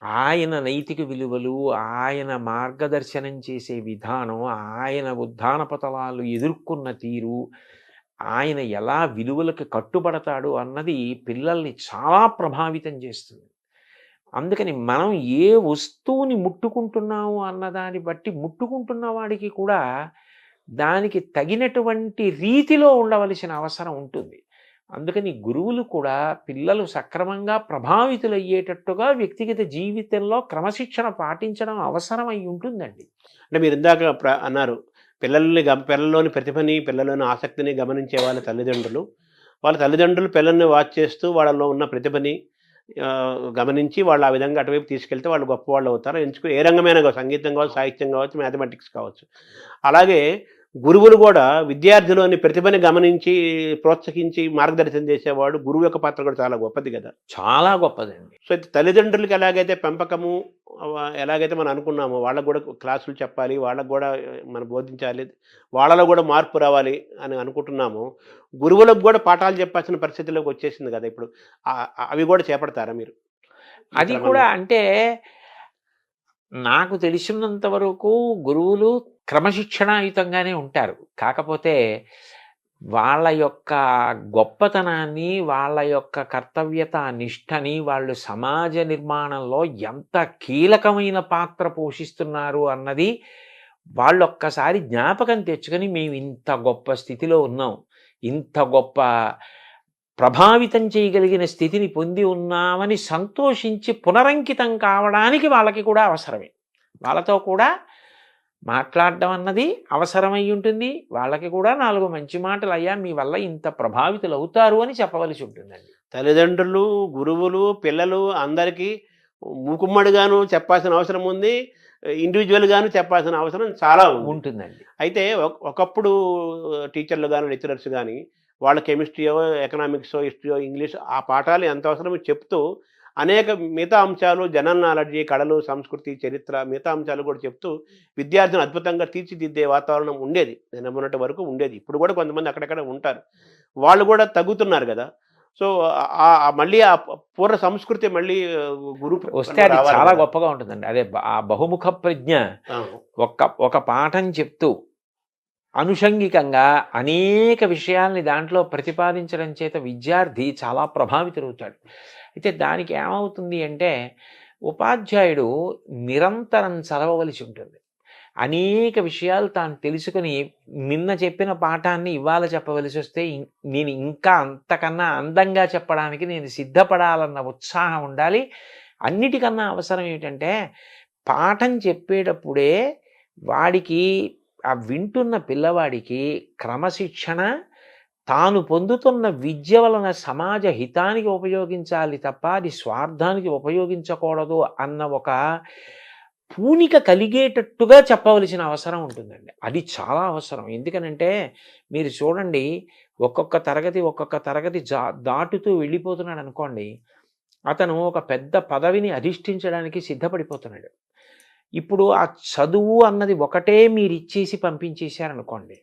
ఆయన నైతిక విలువలు, ఆయన మార్గదర్శనం చేసే విధానం, ఆయన ఉద్దాన పతలాలు ఎదుర్కొన్న తీరు, ఆయన ఎలా విలువలకు కట్టుబడతాడు అన్నది పిల్లల్ని చాలా ప్రభావితం చేస్తుంది. అందుకని మనం ఏ వస్తువుని ముట్టుకుంటున్నాము అన్నదాన్ని బట్టి ముట్టుకుంటున్న వాడికి కూడా దానికి తగినటువంటి రీతిలో ఉండవలసిన అవసరం ఉంటుంది. అందుకని గురువులు కూడా పిల్లలు సక్రమంగా ప్రభావితులయ్యేటట్టుగా వ్యక్తిగత జీవితంలో క్రమశిక్షణ పాటించడం అవసరమై ఉంటుందండి. అంటే మీరు ఇందాక అన్నారు, పిల్లల్లోని ప్రతిభని, పిల్లల్లోని ఆసక్తిని గమనించే వాళ్ళ తల్లిదండ్రులు పిల్లల్ని వాచ్ చేస్తూ వాళ్ళలో ఉన్న ప్రతిభని గమనించి వాళ్ళు ఆ విధంగా అటువైపు తీసుకెళ్తే వాళ్ళు గొప్పవాళ్ళు అవుతారు. ఏ రంగమైనా కావచ్చు, సంగీతం కావచ్చు, సాహిత్యం కావచ్చు, మ్యాథమెటిక్స్ కావచ్చు. అలాగే గురువులు కూడా విద్యార్థిలోని ప్రతిభని గమనించి ప్రోత్సహించి మార్గదర్శనం చేసేవాడు. గురువు యొక్క పాత్ర కూడా చాలా గొప్పది కదా. చాలా గొప్పదండి. సో తల్లిదండ్రులకి ఎలాగైతే పెంపకము ఎలాగైతే మనం అనుకున్నామో వాళ్ళకు కూడా క్లాసులు చెప్పాలి, వాళ్ళకు కూడా మనం బోధించాలి, వాళ్ళలో కూడా మార్పు రావాలి అని అనుకుంటున్నాము. గురువులకు కూడా పాఠాలు చెప్పాల్సిన పరిస్థితిలోకి వచ్చేసింది కదా ఇప్పుడు. అవి కూడా చేపడతారా మీరు? అది కూడా అంటే నాకు తెలిసినంత వరకు గురువులు క్రమశిక్షణాయుతంగానే ఉంటారు. కాకపోతే వాళ్ళ యొక్క గొప్పతనాన్ని, వాళ్ళ యొక్క కర్తవ్యత నిష్టని వాళ్ళు సమాజ నిర్మాణంలో ఎంత కీలకమైన పాత్ర పోషిస్తున్నారు అన్నది వాళ్ళు ఒక్కసారి జ్ఞాపకం తెచ్చుకొని మేము ఇంత గొప్ప స్థితిలో ఉన్నాం, ఇంత గొప్ప ప్రభావితం చేయగలిగిన స్థితిని పొంది ఉన్నామని సంతోషించి పునరంకితం కావడానికి వాళ్ళకి కూడా అవసరమే. వాళ్ళతో కూడా మాట్లాడడం అన్నది అవసరమై ఉంటుంది. వాళ్ళకి కూడా 4 మంచి మాటలు, అయ్యా మీ వల్ల ఇంత ప్రభావితులు అవుతారు అని చెప్పవలసి ఉంటుందండి. తల్లిదండ్రులు, గురువులు, పిల్లలు అందరికీ మూకుమ్మడిగాను చెప్పాల్సిన అవసరం ఉంది, ఇండివిజువల్గాను చెప్పాల్సిన అవసరం చాలా ఉంటుందండి. అయితే ఒకప్పుడు టీచర్లు కానీ, లెక్చరర్స్ కానీ వాళ్ళ కెమిస్ట్రీయో, ఎకనామిక్సో, హిస్టరీయో, ఇంగ్లీష్ ఆ పాఠాలు ఎంత అవసరమో చెప్తూ అనేక మిగతా అంశాలు, జనరల్ నాలెడ్జి, కళలు, సంస్కృతి, చరిత్ర మిగతా అంశాలు కూడా చెప్తూ విద్యార్థిని అద్భుతంగా తీర్చిదిద్దే వాతావరణం ఉండేది. నేను మొన్నటి వరకు ఉండేది. ఇప్పుడు కూడా కొంతమంది అక్కడక్కడ ఉంటారు. వాళ్ళు కూడా తగ్గుతున్నారు కదా. సో మళ్ళీ ఆ పూర్వ సంస్కృతి మళ్ళీ వస్తే అది చాలా గొప్పగా ఉంటుందండి. అదే ఆ బహుముఖ ప్రజ్ఞ. ఒక పాఠం చెప్తూ అనుషంగికంగా అనేక విషయాల్ని దాంట్లో ప్రతిపాదించడం చేత విద్యార్థి చాలా ప్రభావితులవుతాడు. అయితే దానికి ఏమవుతుంది అంటే ఉపాధ్యాయుడు నిరంతరం చదవవలసి ఉంటుంది. అనేక విషయాలు తాను తెలుసుకొని నిన్న చెప్పిన పాఠాన్ని ఇవాళ చెప్పవలసి వస్తే నేను ఇంకా అంతకన్నా అందంగా చెప్పడానికి నేను సిద్ధపడాలన్న ఉత్సాహం ఉండాలి. అన్నిటికన్నా అవసరం ఏంటంటే పాఠం చెప్పేటప్పుడే వాడికి ఆ వింటున్న పిల్లవాడికి క్రమశిక్షణ, తాను పొందుతున్న విద్య వలన సమాజ హితానికి ఉపయోగించాలి తప్ప అది స్వార్థానికి ఉపయోగించకూడదు అన్న ఒక పూనిక కలిగేటట్టుగా చెప్పవలసిన అవసరం ఉంటుందండి. అది చాలా అవసరం. ఎందుకనంటే మీరు చూడండి, ఒక్కొక్క తరగతి దాటుతూ వెళ్ళిపోతున్నాడు అనుకోండి, అతను ఒక పెద్ద పదవిని అధిష్ఠించడానికి సిద్ధపడిపోతున్నాడు. ఇప్పుడు ఆ చదువు అన్నది ఒకటే మీరిచ్చేసి పంపించేశారనుకోండి,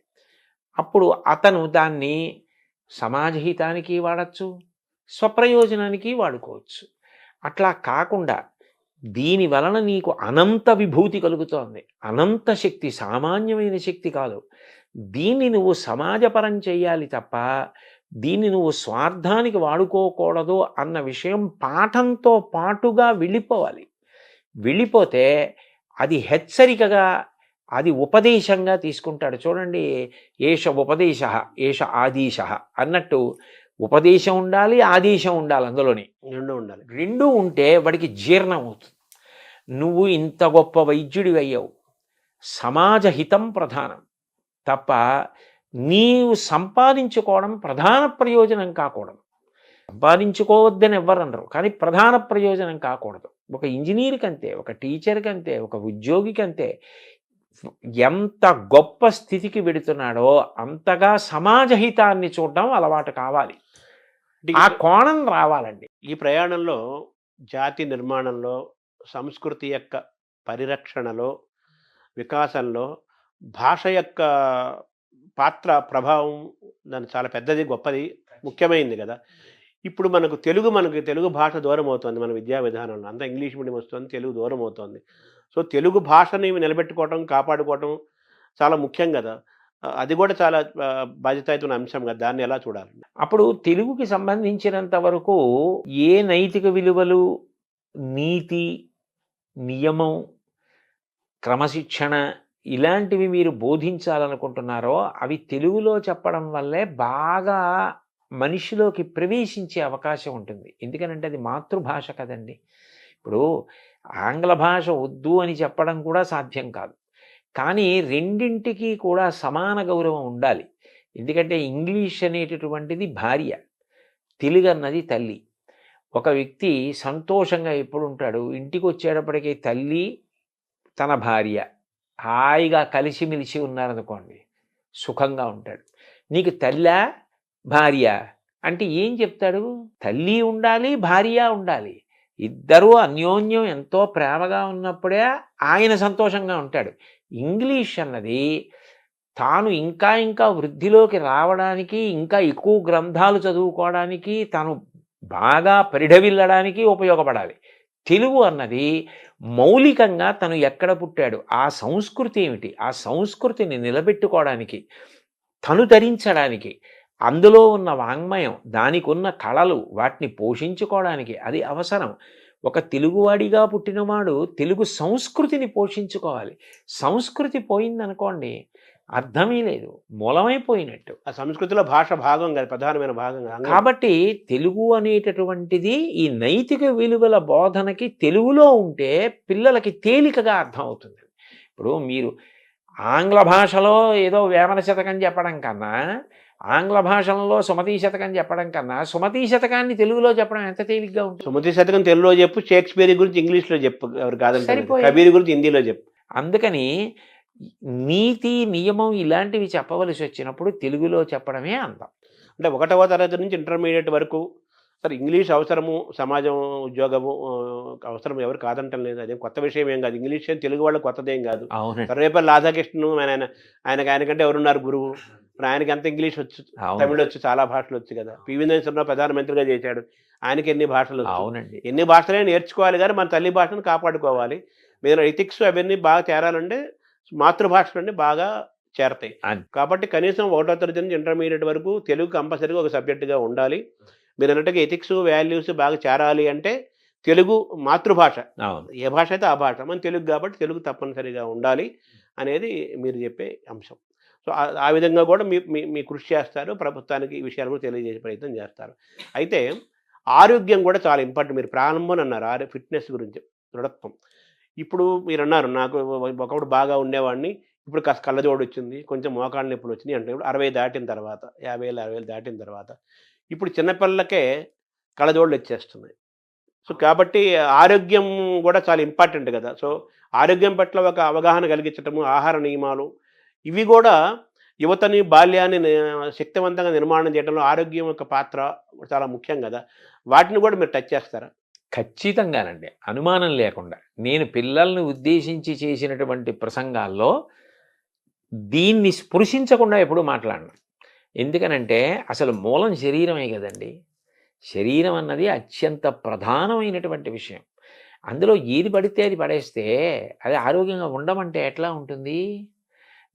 అప్పుడు అతను దాన్ని సమాజ హితానికి వాడచ్చు, స్వప్రయోజనానికి వాడుకోవచ్చు. అట్లా కాకుండా దీని వలన నీకు అనంత విభూతి కలుగుతోంది, అనంత శక్తి, సామాన్యమైన శక్తి కాదు. దీన్ని నువ్వు సమాజపరం చేయాలి తప్ప దీన్ని నువ్వు స్వార్థానికి వాడుకోకూడదు అన్న విషయం పాఠంతో పాటుగా వెళ్ళిపోవాలి. వెళ్ళిపోతే అది హెచ్చరికగా, అది ఉపదేశంగా తీసుకుంటాడు. చూడండి, ఏష ఉపదేశ ఏష ఆదేశ అన్నట్టు ఉపదేశం ఉండాలి, ఆదేశం ఉండాలి. అందులోని రెండు ఉంటే వాడికి జీర్ణం అవుతుంది. నువ్వు ఇంత గొప్ప వైద్యుడివి అయ్యావు, సమాజ హితం ప్రధానం తప్ప నీవు సంపాదించుకోవడం ప్రధాన ప్రయోజనం కాకూడదు. సంపాదించుకోవద్దని ఎవ్వరనరు, కానీ ప్రధాన ప్రయోజనం కాకూడదు. ఒక ఇంజనీర్కి అంతే, ఒక టీచర్కి అంతే, ఒక ఉద్యోగికి అంతే. ఎంత గొప్ప స్థితికి వెడుతున్నాడో అంతగా సమాజ హితాన్ని చూడడం అలవాటు కావాలి. ఆ కోణం రావాలండి. ఈ ప్రయాణంలో జాతి నిర్మాణంలో, సంస్కృతి యొక్క పరిరక్షణలో, వికాసంలో భాష యొక్క పాత్ర, ప్రభావం దాని చాలా పెద్దది, గొప్పది, ముఖ్యమైనది కదా. ఇప్పుడు మనకు తెలుగు భాష దూరం అవుతుంది. మన విద్యా విధానంలో అంతా ఇంగ్లీష్ మీడియం వస్తుంది, తెలుగు దూరం అవుతుంది. సో తెలుగు భాషని నిలబెట్టుకోవటం, కాపాడుకోవటం చాలా ముఖ్యం కదా. అది కూడా చాలా బాధ్యతాయుతమైన అంశం కదా. దాన్ని ఎలా చూడాలి? అప్పుడు తెలుగుకి సంబంధించినంత వరకు ఏ నైతిక విలువలు, నీతి, నియమం, క్రమశిక్షణ ఇలాంటివి మీరు బోధించాలనుకుంటున్నారో అవి తెలుగులో చెప్పడం వల్లే బాగా మనిషిలోకి ప్రవేశించే అవకాశం ఉంటుంది. ఎందుకనంటే అది మాతృభాష కదండి. ఇప్పుడు ఆంగ్ల భాష వద్దు అని చెప్పడం కూడా సాధ్యం కాదు. కానీ రెండింటికి కూడా సమాన గౌరవం ఉండాలి. ఎందుకంటే ఇంగ్లీష్ అనేటటువంటిది భార్య, తెలుగు అన్నది తల్లి. ఒక వ్యక్తి సంతోషంగా ఎప్పుడు ఉంటాడు, ఇంటికి వచ్చేటప్పటికీ తల్లి, తన భార్య హాయిగా కలిసిమెలిసి ఉన్నారనుకోండి, సుఖంగా ఉంటాడు. నీకు తల్లా భార్య అంటే ఏం చెప్తాడు? తల్లి ఉండాలి, భార్య ఉండాలి. ఇద్దరూ అన్యోన్యం ఎంతో ప్రేమగా ఉన్నప్పుడే ఆయన సంతోషంగా ఉంటాడు. ఇంగ్లీష్ అన్నది తాను ఇంకా వృద్ధిలోకి రావడానికి, ఇంకా ఎక్కువ గ్రంథాలు చదువుకోవడానికి, తాను బాగా పరిఢవిల్లడానికి ఉపయోగపడాలి. తెలుగు అన్నది మౌలికంగా తను ఎక్కడ పుట్టాడు, ఆ సంస్కృతి ఏమిటి, ఆ సంస్కృతిని నిలబెట్టుకోవడానికి, తను ధరించడానికి, అందులో ఉన్న వాంగ్మయం, దానికి ఉన్న కళలు, వాటిని పోషించుకోవడానికి అది అవసరం. ఒక తెలుగువాడిగా పుట్టినవాడు తెలుగు సంస్కృతిని పోషించుకోవాలి. సంస్కృతి పోయిందనుకోండి, అర్థమే లేదు, మూలమైపోయినట్టు. ఆ సంస్కృతిలో భాష భాగం కాదు, ప్రధానమైన భాగం కాదు. కాబట్టి తెలుగు అనేటటువంటిది ఈ నైతిక విలువల బోధనకి తెలుగులో ఉంటే పిల్లలకి తేలికగా అర్థం అవుతుంది. ఇప్పుడు మీరు ఆంగ్ల భాషలో ఏదో వేమన శతకం చెప్పడం కన్నా, ఆంగ్ల భాషలో సుమతీ శతకం చెప్పడం కన్నా, సుమతీ శతకాన్ని తెలుగులో చెప్పడం ఎంత తేలిగ్గా ఉంటుంది. సుమతీ శతకం తెలుగులో చెప్పు, షేక్స్పియర్ గురించి ఇంగ్లీష్లో చెప్పు, ఎవరు కాదంటే కబీర్ గురించి హిందీలో చెప్పు. అందుకని నీతి, నియమం ఇలాంటివి చెప్పవలసి వచ్చినప్పుడు తెలుగులో చెప్పడమే అందం. అంటే 1వ తరగతి నుంచి ఇంటర్మీడియట్ వరకు సరే ఇంగ్లీష్ అవసరము, సమాజం, ఉద్యోగము అవసరం, ఎవరు కాదంటం లేదు. అదేం కొత్త విషయం ఏం కాదు. ఇంగ్లీష్ తెలుగు వాళ్ళకి కొత్తదేం కాదు. సర్వేపల్లి రాధాకృష్ణను ఆయనకంటే ఎవరున్నారు గురువు? ఆయనకి అంత ఇంగ్లీష్ వచ్చు, తమిళ వచ్చు, చాలా భాషలు వచ్చు కదా. పివి నరసింహరావు ప్రధానమంత్రిగా చేశాడు, ఆయనకి ఎన్ని భాషలు? అవునండి, ఎన్ని భాషలే నేర్చుకోవాలి, కానీ మన తల్లి భాషను కాపాడుకోవాలి. మీరు ఎథిక్స్ అవన్నీ బాగా చేరాలంటే మాతృభాషలన్నీ బాగా చేరతాయి. కాబట్టి కనీసం 1వ తరగతి నుంచి ఇంటర్మీడియట్ వరకు తెలుగు కంపల్సరీగా ఒక సబ్జెక్టుగా ఉండాలి. మీరు అన్నట్టుగా ఎథిక్స్, వాల్యూస్ బాగా చేరాలి అంటే తెలుగు మాతృభాష, ఏ భాష అయితే ఆ భాష, మన తెలుగు కాబట్టి తెలుగు తప్పనిసరిగా ఉండాలి అనేది మీరు చెప్పే అంశం. సో ఆ విధంగా కూడా మీ కృషి చేస్తారు, ప్రభుత్వానికి ఈ విషయాలను తెలియజేసే ప్రయత్నం చేస్తారు. అయితే ఆరోగ్యం కూడా చాలా ఇంపార్టెంట్. మీరు ప్రారంభం అన్నారు ఫిట్నెస్ గురించి, దృఢత్వం. ఇప్పుడు మీరు అన్నారు, నాకు ఒకప్పుడు బాగా ఉండేవాడిని, ఇప్పుడు కాస్త కళ్ళజోడు వచ్చింది, కొంచెం మోకాళ్ళ నొప్పులు వచ్చినాయి అంటే ఇప్పుడు 60 దాటిన తర్వాత 50,000 దాటిన తర్వాత ఇప్పుడు చిన్నపిల్లలకే కళ్ళజోడులు వచ్చేస్తున్నాయి. సో కాబట్టి ఆరోగ్యం కూడా చాలా ఇంపార్టెంట్ కదా. సో ఆరోగ్యం పట్ల ఒక అవగాహన కలిగించటము, ఆహార నియమాలు ఇవి కూడా యువతని బాల్యాన్ని శక్తివంతంగా నిర్మాణం చేయడంలో ఆరోగ్యం యొక్క పాత్ర చాలా ముఖ్యం కదా. వాటిని కూడా మీరు టచ్ చేస్తారా? ఖచ్చితంగానండి, అనుమానం లేకుండా. నేను పిల్లల్ని ఉద్దేశించి చేసినటువంటి ప్రసంగాల్లో దీన్ని స్పృశించకుండా ఎప్పుడూ మాట్లాడను. ఎందుకనంటే అసలు మూలం శరీరమే కదండి. శరీరం అన్నది అత్యంత ప్రధానమైనటువంటి విషయం. అందులో ఏది పడితే అది పడేస్తే అది ఆరోగ్యంగా ఉండమంటే ఎట్లా ఉంటుంది?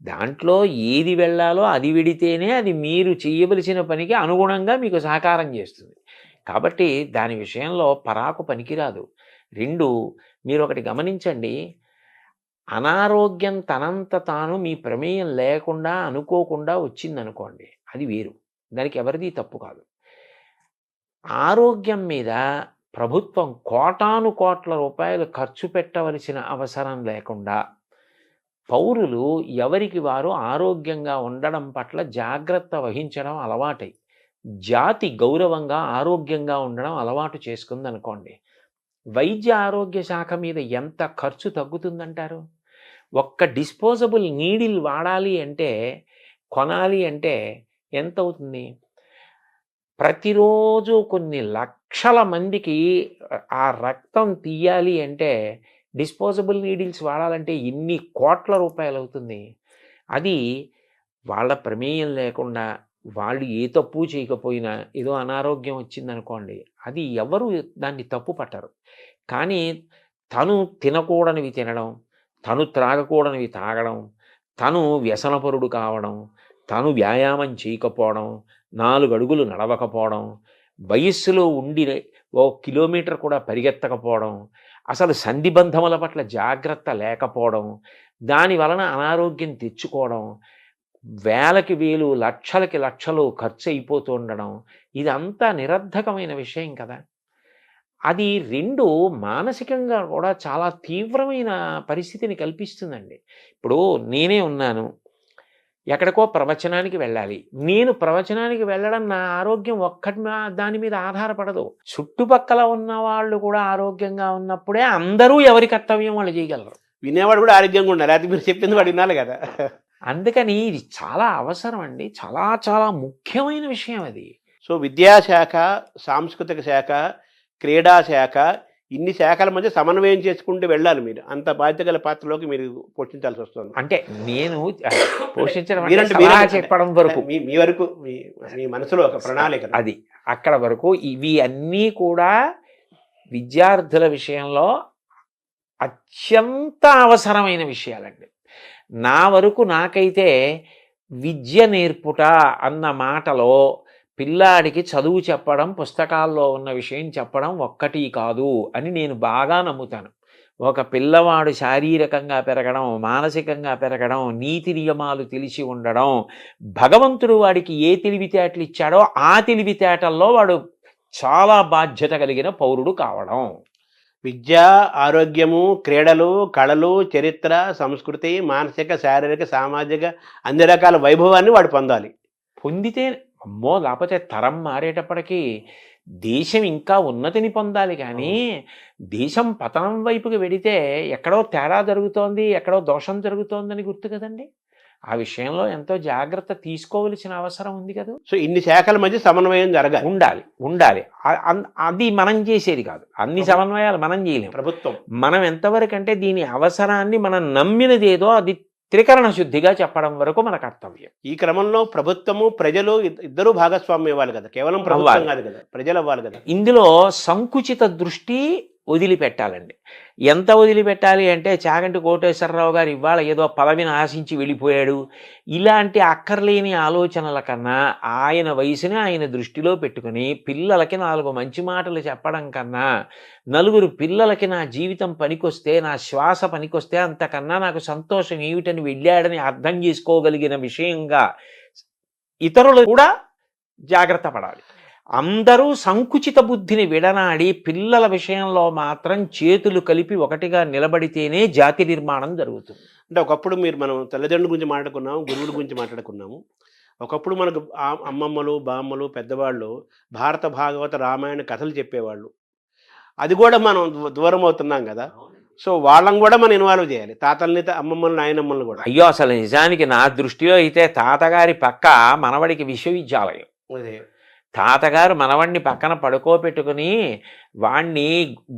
దాంట్లో ఏది వెళ్ళాలో అది విడితేనే అది మీరు చేయవలసిన పనికి అనుగుణంగా మీకు సహకారం చేస్తుంది. కాబట్టి దాని విషయంలో పరాకు పనికిరాదు. 2, మీరు ఒకటి గమనించండి, అనారోగ్యం తనంత తాను మీ ప్రమేయం లేకుండా అనుకోకుండా వచ్చిందనుకోండి, అది వేరు. దానికి ఎవరిది తప్పు కాదు. ఆరోగ్యం మీద ప్రభుత్వం కోటాను కోట్ల రూపాయలు ఖర్చు పెట్టవలసిన అవసరం లేకుండా పౌరులు ఎవరికి వారు ఆరోగ్యంగా ఉండడం పట్ల జాగ్రత్త వహించడం అలవాటై జాతి గౌరవంగా ఆరోగ్యంగా ఉండడం అలవాటు చేసుకుందనుకోండి, వైద్య ఆరోగ్య శాఖ మీద ఎంత ఖర్చు తగ్గుతుందంటారు? ఒక్క డిస్పోజబుల్ నీడిల్ వాడాలి అంటే, కొనాలి అంటే ఎంత అవుతుంది? ప్రతిరోజు కొన్ని లక్షల మందికి ఆ రక్తం తీయాలి అంటే డిస్పోజబుల్ నీడిల్స్ వాడాలంటే ఎన్ని కోట్ల రూపాయలు అవుతుంది. అది వాళ్ళ ప్రమేయం లేకుండా వాళ్ళు ఏ తప్పు చేయకపోయినా ఏదో అనారోగ్యం వచ్చిందనుకోండి, అది ఎవరు దాన్ని తప్పు పట్టరు. కానీ తను తినకూడనివి తినడం, తను త్రాగకూడనివి తాగడం, తను వ్యసనపరుడు కావడం, తను వ్యాయామం చేయకపోవడం, 4 అడుగులు నడవకపోవడం, వయస్సులో ఉండి 1 కిలోమీటర్ కూడా పరిగెత్తకపోవడం, అసలు సంధిబంధముల పట్ల జాగ్రత్త లేకపోవడం, దాని వలన అనారోగ్యం తెచ్చుకోవడం, వేలకి వేలు లక్షలకి లక్షలు ఖర్చు అయిపోతూ ఉండడం, ఇదంతా నిరర్ధకమైన విషయం కదా. అది 2 మానసికంగా కూడా చాలా తీవ్రమైన పరిస్థితిని కల్పిస్తుందండి. ఇప్పుడు నేనే ఉన్నాను, ఎక్కడికో ప్రవచనానికి వెళ్ళాలి. నేను ప్రవచనానికి వెళ్ళడం నా ఆరోగ్యం ఒక్కటి దాని మీద ఆధారపడదు. చుట్టుపక్కల ఉన్న వాళ్ళు కూడా ఆరోగ్యంగా ఉన్నప్పుడే అందరూ ఎవరి కర్తవ్యం వాళ్ళు చేయగలరు. వినేవాడు కూడా ఆరోగ్యంగా ఉండాలి, అది మీరు చెప్పింది వాడు వినాలి కదా. అందుకని ఇది చాలా అవసరం అండి, చాలా చాలా ముఖ్యమైన విషయం అది. సో విద్యాశాఖ, సాంస్కృతిక శాఖ, క్రీడా శాఖ, ఇన్ని శాఖల మధ్య సమన్వయం చేసుకుంటూ వెళ్ళాలి. మీరు అంత బాధ్యత గల పాత్రలోకి మీరు పోషించాల్సి వస్తుంది. అంటే నేను పోషించడం మీరంటే అంటే సలహా చెప్పడం వరకు, మీ వరకు మీ మనసులో ఒక ప్రణాళిక అది అక్కడ వరకు. ఇవి అన్నీ కూడా విద్యార్థుల విషయంలో అత్యంత అవసరమైన విషయాలండి. నా వరకు నాకైతే విద్య నేర్పుట అన్న మాటలో పిల్లాడికి చదువు చెప్పడం, పుస్తకాల్లో ఉన్న విషయం చెప్పడం ఒక్కటి కాదు అని నేను బాగా నమ్ముతాను. ఒక పిల్లవాడు శారీరకంగా పెరగడం, మానసికంగా పెరగడం, నీతి నియమాలు తెలిసి ఉండడం, భగవంతుడు వాడికి ఏ తెలివితేటలు ఇచ్చాడో ఆ తెలివితేటల్లో వాడు చాలా బాధ్యత కలిగిన పౌరుడు కావడం. విద్య, ఆరోగ్యము, క్రీడలు, కళలు, చరిత్ర, సంస్కృతి, మానసిక, శారీరక, సామాజిక అన్ని రకాల వైభవాన్ని వాడు పొందాలి. పొందితే అమ్మో, లేకపోతే తరం మారేటప్పటికీ దేశం ఇంకా ఉన్నతిని పొందాలి. కానీ దేశం పతనం వైపుకి వెడితే ఎక్కడో తేడా జరుగుతోంది, ఎక్కడో దోషం జరుగుతోందని గుర్తు కదండి. ఆ విషయంలో ఎంతో జాగ్రత్త తీసుకోవలసిన అవసరం ఉంది కదా. సో ఇన్ని శాఖల మధ్య సమన్వయం జరగాలి, ఉండాలి. అది మనం చేసేది కాదు. అన్ని సమన్వయాలు మనం చేయలేము. ప్రభుత్వం మనం ఎంతవరకు అంటే దీని అవసరాన్ని మనం నమ్మినది ఏదో అది త్రికరణ శుద్ధిగా చెప్పడం వరకు మన కర్తవ్యం. ఈ క్రమంలో ప్రభుత్వము, ప్రజలు ఇద్దరూ భాగస్వామ్యం ఇవ్వాలి కదా. కేవలం ప్రభుత్వం కాదు కదా, ప్రజలు అవ్వాలి కదా. ఇందులో సంకుచిత దృష్టి వదిలిపెట్టాలండి. ఎంత వదిలిపెట్టాలి అంటే, చాగంటి కోటేశ్వరరావు గారు ఇవాళ ఏదో పదవిని ఆశించి వెళ్ళిపోయాడు, ఇలాంటి అక్కర్లేని ఆలోచనల కన్నా ఆయన వయసుని ఆయన దృష్టిలో పెట్టుకుని పిల్లలకి 4 మంచి మాటలు చెప్పడం కన్నా, నలుగురు పిల్లలకి నా జీవితం పనికొస్తే, నా శ్వాస పనికొస్తే అంతకన్నా నాకు సంతోషం ఏమిటని వెళ్ళాడని అర్థం చేసుకోగలిగిన విషయంగా ఇతరులు కూడా జాగ్రత్త పడాలి. అందరూ సంకుచిత బుద్ధిని విడనాడి పిల్లల విషయంలో మాత్రం చేతులు కలిపి ఒకటిగా నిలబడితేనే జాతి నిర్మాణం జరుగుతుంది. అంటే ఒకప్పుడు మనం తల్లిదండ్రుల గురించి మాట్లాడుకున్నాము, గురువుల గురించి మాట్లాడుకున్నాము. ఒకప్పుడు మనకు అమ్మమ్మలు, బామ్మలు, పెద్దవాళ్ళు భారత, భాగవత, రామాయణ కథలు చెప్పేవాళ్ళు. అది కూడా మనం దూరం అవుతున్నాం కదా. సో వాళ్ళని కూడా మనం ఇన్వాల్వ్ చేయాలి, తాతల్ని, అమ్మమ్మల్ని, నాయనమ్మల్ని కూడా. అయ్యో, అసలు నిజానికి నా దృష్టిలో అయితే తాతగారి పక్క మనవడికి విశ్వవిద్యాలయం. అదే తాతగారు మనవడిని పక్కన పడుకోబెట్టుకుని వాణ్ణి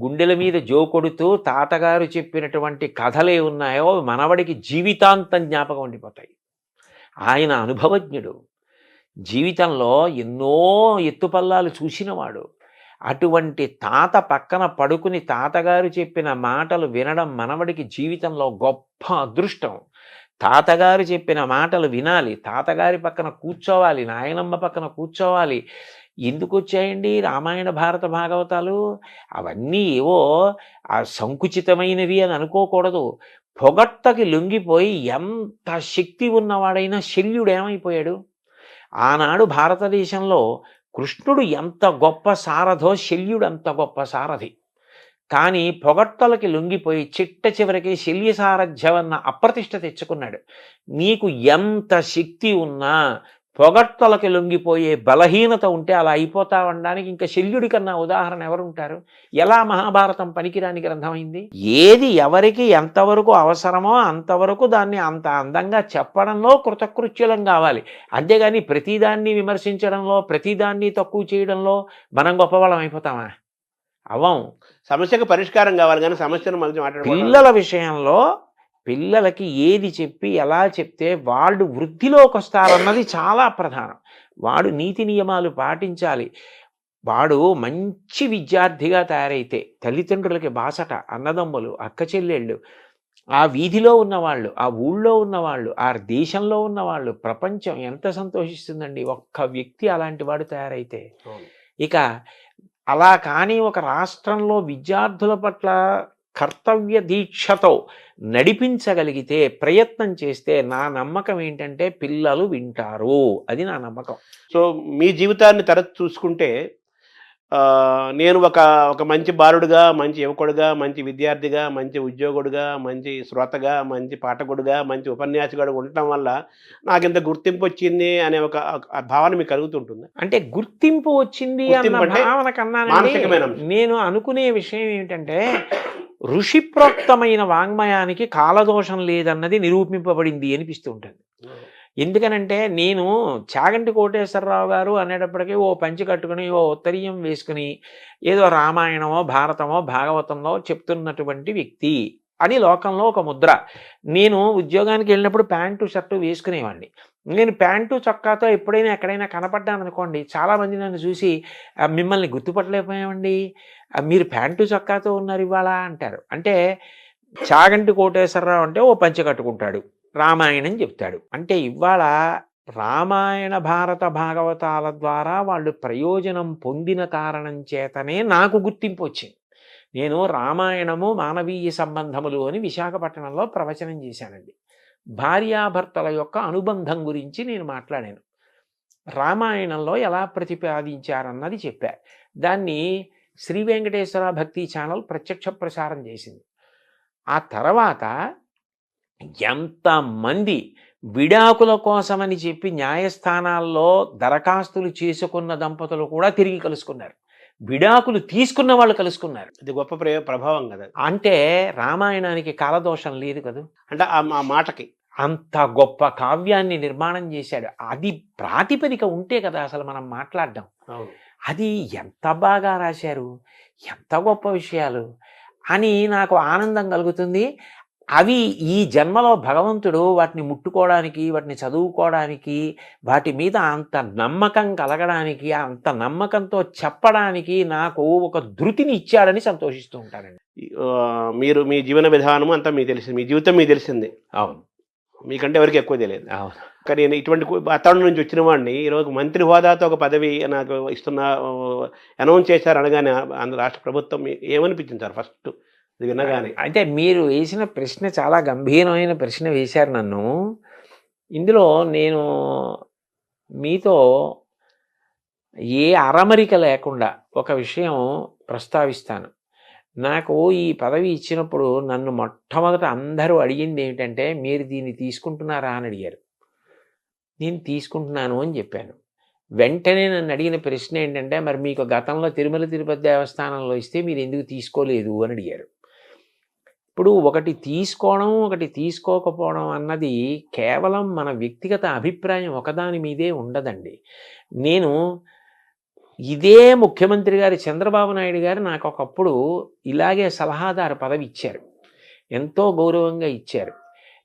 గుండెల మీద జోకొడుతూ తాతగారు చెప్పినటువంటి కథలే ఉన్నాయో మనవడికి జీవితాంతం జ్ఞాపకం ఉండిపోతాయి. ఆయన అనుభవజ్ఞుడు, జీవితంలో ఎన్నో ఎత్తుపల్లాలు చూసినవాడు. అటువంటి తాత పక్కన పడుకుని తాతగారు చెప్పిన మాటలు వినడం మనవడికి జీవితంలో గొప్ప అదృష్టం. తాతగారు చెప్పిన మాటలు వినాలి, తాతగారి పక్కన కూర్చోవాలి, నాయనమ్మ పక్కన కూర్చోవాలి. ఎందుకు వచ్చాయండి రామాయణ, భారత, భాగవతాలు? అవన్నీ ఏవో సంకుచితమైనవి అని అనుకోకూడదు. పొగట్టకి లొంగిపోయి ఎంత శక్తి ఉన్నవాడైనా శల్యుడు ఏమైపోయాడు? ఆనాడు భారతదేశంలో కృష్ణుడు ఎంత గొప్ప సారథో శల్యుడు అంత గొప్ప సారథి. కానీ పొగట్టలకి లొంగిపోయి చిట్ట చివరికి శల్య సారథ్యమన్న అప్రతిష్ట తెచ్చుకున్నాడు. నీకు ఎంత శక్తి ఉన్నా పొగట్టలకి లొంగిపోయే బలహీనత ఉంటే అలా అయిపోతావనడానికి ఇంకా శల్యుడి కన్నా ఉదాహరణ ఎవరుంటారు? ఎలా మహాభారతం పనికిరాని గ్రంథమైంది? ఏది ఎవరికి ఎంతవరకు అవసరమో అంతవరకు దాన్ని అంత అందంగా చెప్పడంలో కృతకృత్యులం కావాలి. అంతేగాని ప్రతిదాన్ని విమర్శించడంలో, ప్రతిదాన్ని తక్కువ చేయడంలో మనం గొప్పవాళ్ళం అయిపోతామా? అవం. సమస్యకు పరిష్కారం కావాలి కానీ సమస్యను మళ్ళీ మాట్లాడుకోవడం. పిల్లల విషయంలో పిల్లలకి ఏది చెప్పి ఎలా చెప్తే వాళ్ళు వృద్ధిలోకి వస్తారన్నది చాలా ప్రధానం. వాడు నీతి నియమాలు పాటించాలి. వాడు మంచి విద్యార్థిగా తయారైతే తల్లిదండ్రులకి బాసట, అన్నదమ్ములు, అక్క చెల్లెళ్ళు, ఆ వీధిలో ఉన్నవాళ్ళు, ఆ ఊళ్ళో ఉన్నవాళ్ళు, ఆ దేశంలో ఉన్నవాళ్ళు, ప్రపంచం ఎంత సంతోషిస్తుందండి ఒక్క వ్యక్తి అలాంటి వాడు తయారైతే. ఇక అలా కానీ ఒక రాష్ట్రంలో విద్యార్థుల పట్ల కర్తవ్య దీక్షతో నడిపించగలిగితే, ప్రయత్నం చేస్తే నా నమ్మకం ఏంటంటే పిల్లలు వింటారు. అది నా నమ్మకం. సో మీ జీవితాన్ని తరచు చూసుకుంటే నేను ఒక మంచి బాలుడుగా, మంచి యువకుడుగా, మంచి విద్యార్థిగా, మంచి ఉద్యోగుడుగా, మంచి శ్రోతగా, మంచి పాఠకుడుగా, మంచి ఉపన్యాసకుడుగా ఉండటం వల్ల నాకు ఇంత గుర్తింపు వచ్చింది అనే ఒక భావన మీకు కలుగుతుంటుంది. అంటే గుర్తింపు వచ్చింది అన్న భావన కన్నా నేను అనుకునే విషయం ఏమిటంటే, ఋషిప్రోక్తమైన వాంగ్మయానికి కాలదోషం లేదన్నది నిరూపింపబడింది అనిపిస్తూ ఉంటుంది. ఎందుకనంటే నేను చాగంటి కోటేశ్వరరావు గారు అనేటప్పటికీ ఓ పంచి కట్టుకుని, ఓ ఉత్తరీయం వేసుకుని ఏదో రామాయణమో, భారతమో, భాగవతంలో చెప్తున్నటువంటి వ్యక్తి అని లోకంలో ఒక ముద్ర. నేను ఉద్యోగానికి వెళ్ళినప్పుడు ప్యాంటు షర్టు వేసుకునేవాడిని. నేను ప్యాంటు చొక్కాతో ఎప్పుడైనా ఎక్కడైనా కనపడ్డాను అనుకోండి, చాలామంది నన్ను చూసి మిమ్మల్ని గుర్తుపట్టలేకపోయామండి, మీరు ప్యాంటు చొక్కాతో ఉన్నారు ఇవాళ అంటారు. అంటే చాగంటి కోటేశ్వరరావు అంటే ఓ పంచి కట్టుకుంటాడు, రామాయణం చెప్తాడు. అంటే ఇవాళ రామాయణ, భారత, భాగవతాల ద్వారా వాళ్ళు ప్రయోజనం పొందిన కారణం చేతనే నాకు గుర్తింపు వచ్చింది. నేను రామాయణము మానవీయ సంబంధములు అని విశాఖపట్నంలో ప్రవచనం చేశానండి. భార్యాభర్తల యొక్క అనుబంధం గురించి నేను మాట్లాడాను. రామాయణంలో ఎలా ప్రతిపాదించారన్నది చెప్పా. దాన్ని శ్రీ వెంకటేశ్వర భక్తి ఛానల్ ప్రత్యక్ష ప్రసారం చేసింది. ఆ తర్వాత ఎంతమంది విడాకుల కోసమని చెప్పి న్యాయస్థానాల్లో దరఖాస్తులు చేసుకున్న దంపతులు కూడా తిరిగి కలుసుకున్నారు. విడాకులు తీసుకున్న వాళ్ళు కలుసుకున్నారు. ఇది గొప్ప ప్రభావం కదా. అంటే రామాయణానికి కాలదోషం లేదు కదా. అంటే ఆ మాటకి అంత గొప్ప కావ్యాన్ని నిర్మాణం చేశాడు. అది ప్రాతిపదిక ఉంటే కదా అసలు మనం మాట్లాడడం. అది ఎంత బాగా రాశారు, ఎంత గొప్ప విషయాలు అని నాకు ఆనందం కలుగుతుంది. అవి ఈ జన్మలో భగవంతుడు వాటిని ముట్టుకోవడానికి, వాటిని చదువుకోవడానికి, వాటి మీద అంత నమ్మకం కలగడానికి, అంత నమ్మకంతో చెప్పడానికి నాకు ఒక ధృతిని ఇచ్చాడని సంతోషిస్తూ ఉంటానండి. మీరు మీ జీవన విధానం అంతా మీకు తెలిసింది, మీ జీవితం మీకు తెలిసింది. అవును, మీకంటే ఎవరికి ఎక్కువ తెలియదు. అవును. కానీ నేను ఇటువంటి వాతావరణం నుంచి వచ్చిన వాడిని ఈరోజు మంత్రి హోదాతో ఒక పదవి నాకు ఇస్తున్న అనౌన్స్ చేశారు అనగానే రాష్ట్ర ప్రభుత్వం ఏమనిపించింది సార్ ఫస్ట్ వినగానే? అయితే మీరు వేసిన ప్రశ్న చాలా గంభీరమైన ప్రశ్న వేశారు నన్ను. ఇందులో నేను మీతో ఏ అరమరిక లేకుండా ఒక విషయం ప్రస్తావిస్తాను. నాకు ఈ పదవి ఇచ్చినప్పుడు నన్ను మొట్టమొదట అందరూ అడిగింది ఏమిటంటే, మీరు దీన్ని తీసుకుంటున్నారా అని అడిగారు. నేను తీసుకుంటున్నాను అని చెప్పాను. వెంటనే నన్ను అడిగిన ప్రశ్న ఏంటంటే, మరి మీకు గతంలో తిరుమల తిరుపతి దేవస్థానంలో ఇస్తే మీరు ఎందుకు తీసుకోలేదు అని అడిగారు. ఇప్పుడు ఒకటి తీసుకోవడం, ఒకటి తీసుకోకపోవడం అన్నది కేవలం మన వ్యక్తిగత అభిప్రాయం ఒకదాని మీదే ఉండదండి. నేను ఇదే ముఖ్యమంత్రి గారు చంద్రబాబు నాయుడు గారు నాకు ఒకప్పుడు ఇలాగే సలహాదారు పదవి ఇచ్చారు. ఎంతో గౌరవంగా ఇచ్చారు.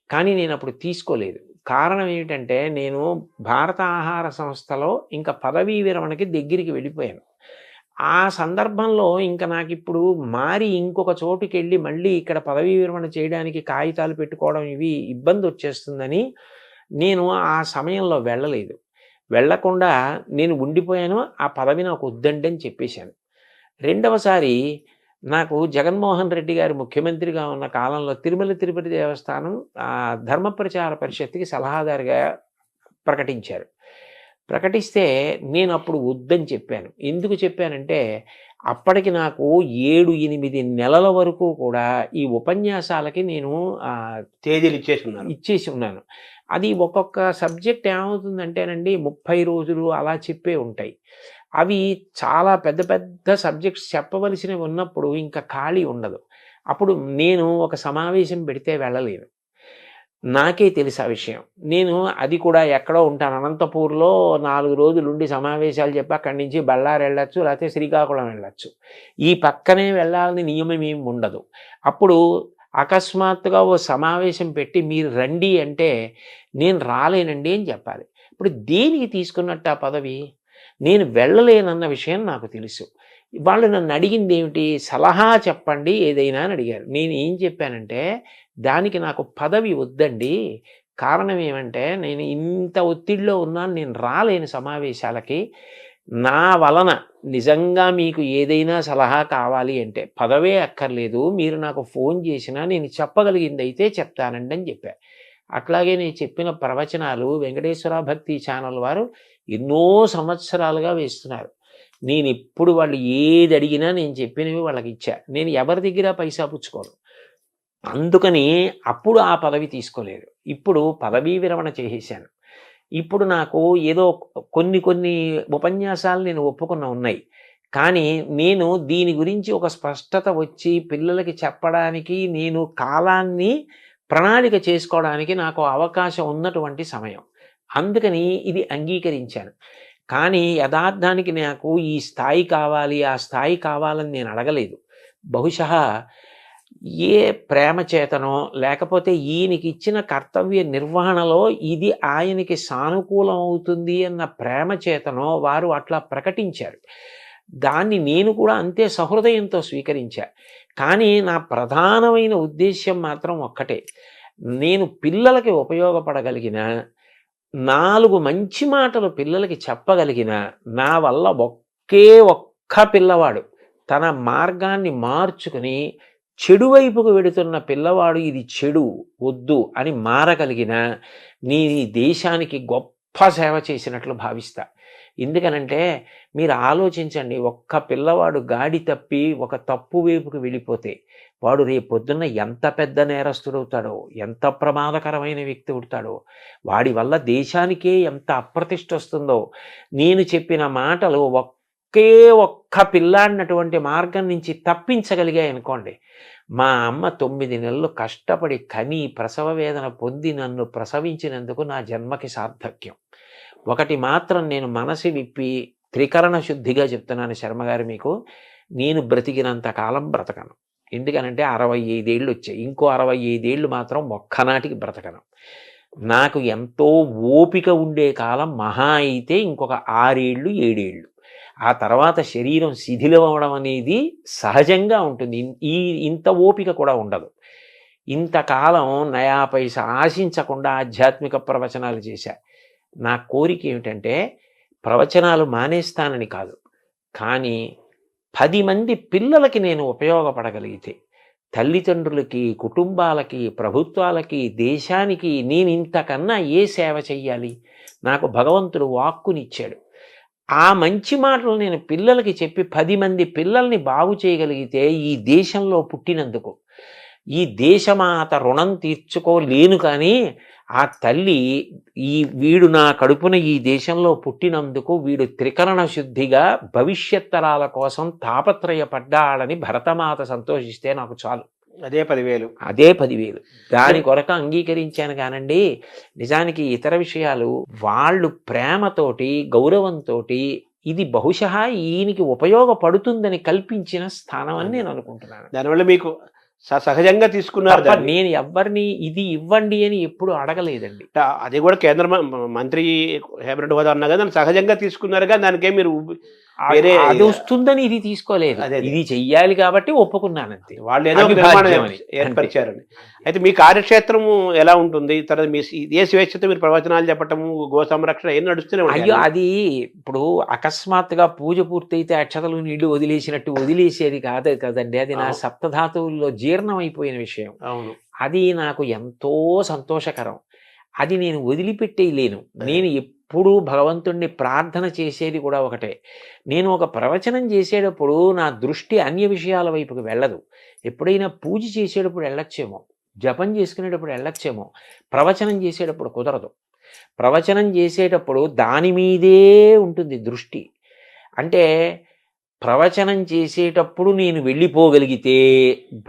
కానీ నేను అప్పుడు తీసుకోలేదు. కారణం ఏమిటంటే, నేను భారత ఆహార సంస్థలో ఇంకా పదవీ విరమణకి దగ్గరికి వెళ్ళిపోయాను. ఆ సందర్భంలో ఇంకా నాకు ఇప్పుడు మారి ఇంకొక చోటుకి వెళ్ళి మళ్ళీ ఇక్కడ పదవీ విరమణ చేయడానికి కాగితాలు పెట్టుకోవడం ఇవి ఇబ్బంది వచ్చేస్తుందని నేను ఆ సమయంలో వెళ్ళలేదు. వెళ్ళకుండా నేను ఉండిపోయాను. ఆ పదవి నాకు వద్దండి అని చెప్పేశాను. రెండవసారి నాకు జగన్మోహన్ రెడ్డి గారు ముఖ్యమంత్రిగా ఉన్న కాలంలో తిరుమల తిరుపతి దేవస్థానం ధర్మ ప్రచార పరిషత్తుకి సలహాదారుగా ప్రకటించారు. ప్రకటిస్తే నేను అప్పుడు వద్దని చెప్పాను. ఎందుకు చెప్పానంటే, అప్పటికి నాకు 7-8 నెలల వరకు కూడా ఈ ఉపన్యాసాలకి నేను తేదీలు ఇచ్చేసి ఉన్నాను. అది ఒక్కొక్క సబ్జెక్ట్ ఏమవుతుందంటేనండి 30 రోజులు అలా చెప్పే ఉంటాయి. అవి చాలా పెద్ద పెద్ద సబ్జెక్ట్స్ చెప్పవలసినవి ఉన్నప్పుడు ఇంకా ఖాళీ ఉండదు. అప్పుడు నేను ఒక సమావేశం పెడితే వెళ్ళలేను. నాకే తెలుసు ఆ విషయం. నేను అది కూడా ఎక్కడో ఉంటాను. అనంతపూర్లో 4 రోజులు ఉండి సమావేశాలు చెప్పి అక్కడి నుంచి బళ్ళారి వెళ్ళొచ్చు, లేకపోతే శ్రీకాకుళం వెళ్ళొచ్చు. ఈ పక్కనే వెళ్ళాలని నియమం ఏమి ఉండదు. అప్పుడు అకస్మాత్తుగా ఓ సమావేశం పెట్టి మీరు రండి అంటే నేను రాలేనండి అని చెప్పాలి. ఇప్పుడు దేనికి తీసుకున్నట్టు ఆ పదవి? నేను వెళ్ళలేనన్న విషయం నాకు తెలుసు. వాళ్ళు నన్ను అడిగింది ఏమిటి? సలహా చెప్పండి ఏదైనా అని అడిగారు. నేను ఏం చెప్పానంటే, దానికి నాకు పదవి వద్దండి. కారణం ఏమంటే, నేను ఇంత ఒత్తిడిలో ఉన్నాను, నేను రాలేను సమావేశాలకి. నా వలన నిజంగా మీకు ఏదైనా సలహా కావాలి అంటే పదవే అక్కర్లేదు, మీరు నాకు ఫోన్ చేసినా నేను చెప్పగలిగింది అయితే చెప్తానండి అని చెప్పా. అట్లాగే నేను చెప్పిన ప్రవచనాలు వెంకటేశ్వర భక్తి ఛానల్ వారు ఎన్నో సంవత్సరాలుగా వేస్తున్నారు. నేను ఎప్పుడు వాళ్ళు ఏది అడిగినా నేను చెప్పినవి వాళ్ళకి ఇచ్చా. నేను ఎవరి దగ్గర పైసా పుచ్చుకోను. అందుకని అప్పుడు ఆ పదవి తీసుకోలేదు. ఇప్పుడు పదవీ విరమణ చేసేసాను. ఇప్పుడు నాకు ఏదో కొన్ని ఉపన్యాసాలు నేను ఒప్పుకున్న ఉన్నాయి. కానీ నేను దీని గురించి ఒక స్పష్టత వచ్చి పిల్లలకి చెప్పడానికి నేను కాలాన్ని ప్రణాళిక చేసుకోవడానికి నాకు అవకాశం ఉన్నటువంటి సమయం. అందుకని ఇది అంగీకరించాను. కానీ యథార్థానికి నాకు ఈ స్థాయి కావాలి, ఆ స్థాయి కావాలని నేను అడగలేదు. బహుశా ఏ ప్రేమ చేతనో లేకపోతే ఈయనకి ఇచ్చిన కర్తవ్య నిర్వహణలో ఇది ఆయనకి సానుకూలం అవుతుంది అన్న ప్రేమ చేతనో వారు అట్లా ప్రకటించారు. దాన్ని నేను కూడా అంతే సహృదయంతో స్వీకరించా. కానీ నా ప్రధానమైన ఉద్దేశ్యం మాత్రం ఒక్కటే. నేను పిల్లలకి ఉపయోగపడగలిగిన 4 మంచి మాటలు పిల్లలకి చెప్పగలిగిన నా వల్ల ఒక్క పిల్లవాడు తన మార్గాన్ని మార్చుకుని చెడు వైపుకు వెడుతున్న పిల్లవాడు ఇది చెడు వద్దు అని మారగలిగిన నేను ఈ దేశానికి గొప్ప సేవ చేసినట్లు భావిస్తా. ఎందుకనంటే మీరు ఆలోచించండి, ఒక్క పిల్లవాడు గాడి తప్పి ఒక తప్పు వైపుకు వెళ్ళిపోతే వాడు రేపొద్దున్న ఎంత పెద్ద నేరస్తుడవుతాడో, ఎంత ప్రమాదకరమైన వ్యక్తి అవుతాడో, వాడి వల్ల దేశానికే ఎంత అప్రతిష్ట వస్తుందో. నేను చెప్పిన మాటలు ఒక్క పిల్లాడినటువంటి మార్గం నుంచి తప్పించగలిగాయి అనుకోండి. మా అమ్మ 9 నెలలు కష్టపడి కని ప్రసవ వేదన పొంది నన్ను ప్రసవించినందుకు నా జన్మకి సార్థక్యం. ఒకటి మాత్రం నేను మనసు విప్పి త్రికరణ శుద్ధిగా చెప్తున్నాను శర్మగారు మీకు, నేను బ్రతికినంత కాలం బ్రతకను. ఎందుకనంటే 65 ఏళ్ళు వచ్చాయి. ఇంకో 65 ఏళ్ళు మాత్రం ఒక్కనాటికి బ్రతకను. నాకు ఎంతో ఓపిక ఉండే కాలం మహా అయితే ఇంకొక 6 ఏళ్ళు 7 ఏళ్ళు. ఆ తర్వాత శరీరం శిథిలం అవడం అనేది సహజంగా ఉంటుంది. ఇంత ఓపిక కూడా ఉండదు. ఇంతకాలం నయా పైసా ఆశించకుండా ఆధ్యాత్మిక ప్రవచనాలు చేశా. నా కోరిక ఏమిటంటే ప్రవచనాలు మానేస్తానని కాదు, కానీ 10 మంది పిల్లలకి నేను ఉపయోగపడగలిగితే, తల్లిదండ్రులకి, కుటుంబాలకి, ప్రభుత్వాలకి, దేశానికి నేను ఇంతకన్నా ఏ సేవ చెయ్యాలి? నాకు భగవంతుడు వాక్కునిచ్చాడు. ఆ మంచి మాటలు నేను పిల్లలకి చెప్పి 10 మంది పిల్లల్ని బాగు చేయగలిగితే ఈ దేశంలో పుట్టినందుకు, ఈ దేశమాత రుణం తీర్చుకోలేను కానీ ఆ తల్లి వీడు నా కడుపున ఈ దేశంలో పుట్టినందుకు వీడు త్రికరణ శుద్ధిగా భవిష్యత్ తరాల కోసం తాపత్రయపడ్డాడని భరతమాత సంతోషిస్తే నాకు చాలు. అదే 10,000. అదే 10,000. దాని కొరకు అంగీకరించాను కానండి. నిజానికి ఇతర విషయాలు వాళ్ళు ప్రేమతోటి గౌరవంతో ఇది బహుశా ఈయనకి ఉపయోగపడుతుందని కల్పించిన స్థానం అని నేను అనుకుంటున్నాను. దానివల్ల మీకు సహజంగా తీసుకున్నారు తప్ప నేను ఎవ్వరిని ఇది ఇవ్వండి అని ఎప్పుడు అడగలేదండి. అది కూడా కేంద్ర మంత్రి కేబినెట్ హోదా అన్నా కదా సహజంగా తీసుకున్నారు కానీ దానికే మీరు అది వస్తుందని ఇది తీసుకోలేదు. ఇది చెయ్యాలి కాబట్టి ఒప్పుకున్నానంతే. వాళ్ళు ఏదో ఏర్పరిచారని. అయితే మీ కార్యక్షేత్రము ఎలా ఉంటుంది? తర్వాత మీ ఏ స్వేచ్ఛతో మీరు ప్రవచనాలు చెప్పటము, గో సంరక్షణ ఏం నడుస్తూనే ఉంటాయి? అయ్యో అది ఇప్పుడు అకస్మాత్తుగా పూజ పూర్తయితే అక్షతలు నీళ్లు వదిలేసినట్టు వదిలేసేది కాదు కదండి. అది నా సప్తధాతువుల్లో జీర్ణం అయిపోయిన విషయం. అవును. అది నాకు ఎంతో సంతోషకరం. అది నేను వదిలిపెట్టేయలేను. నేను ఎప్పుడూ భగవంతుణ్ణి ప్రార్థన చేసేది కూడా ఒకటే. నేను ఒక ప్రవచనం చేసేటప్పుడు నా దృష్టి అన్య విషయాల వైపుకి వెళ్ళదు. ఎప్పుడైనా పూజ చేసేటప్పుడు వెళ్ళొచ్చేమో, జపం చేసుకునేటప్పుడు వెళ్ళొచ్చేమో, ప్రవచనం చేసేటప్పుడు కుదరదు. ప్రవచనం చేసేటప్పుడు దాని మీదే ఉంటుంది దృష్టి. అంటే ప్రవచనం చేసేటప్పుడు నేను వెళ్ళిపోగలిగితే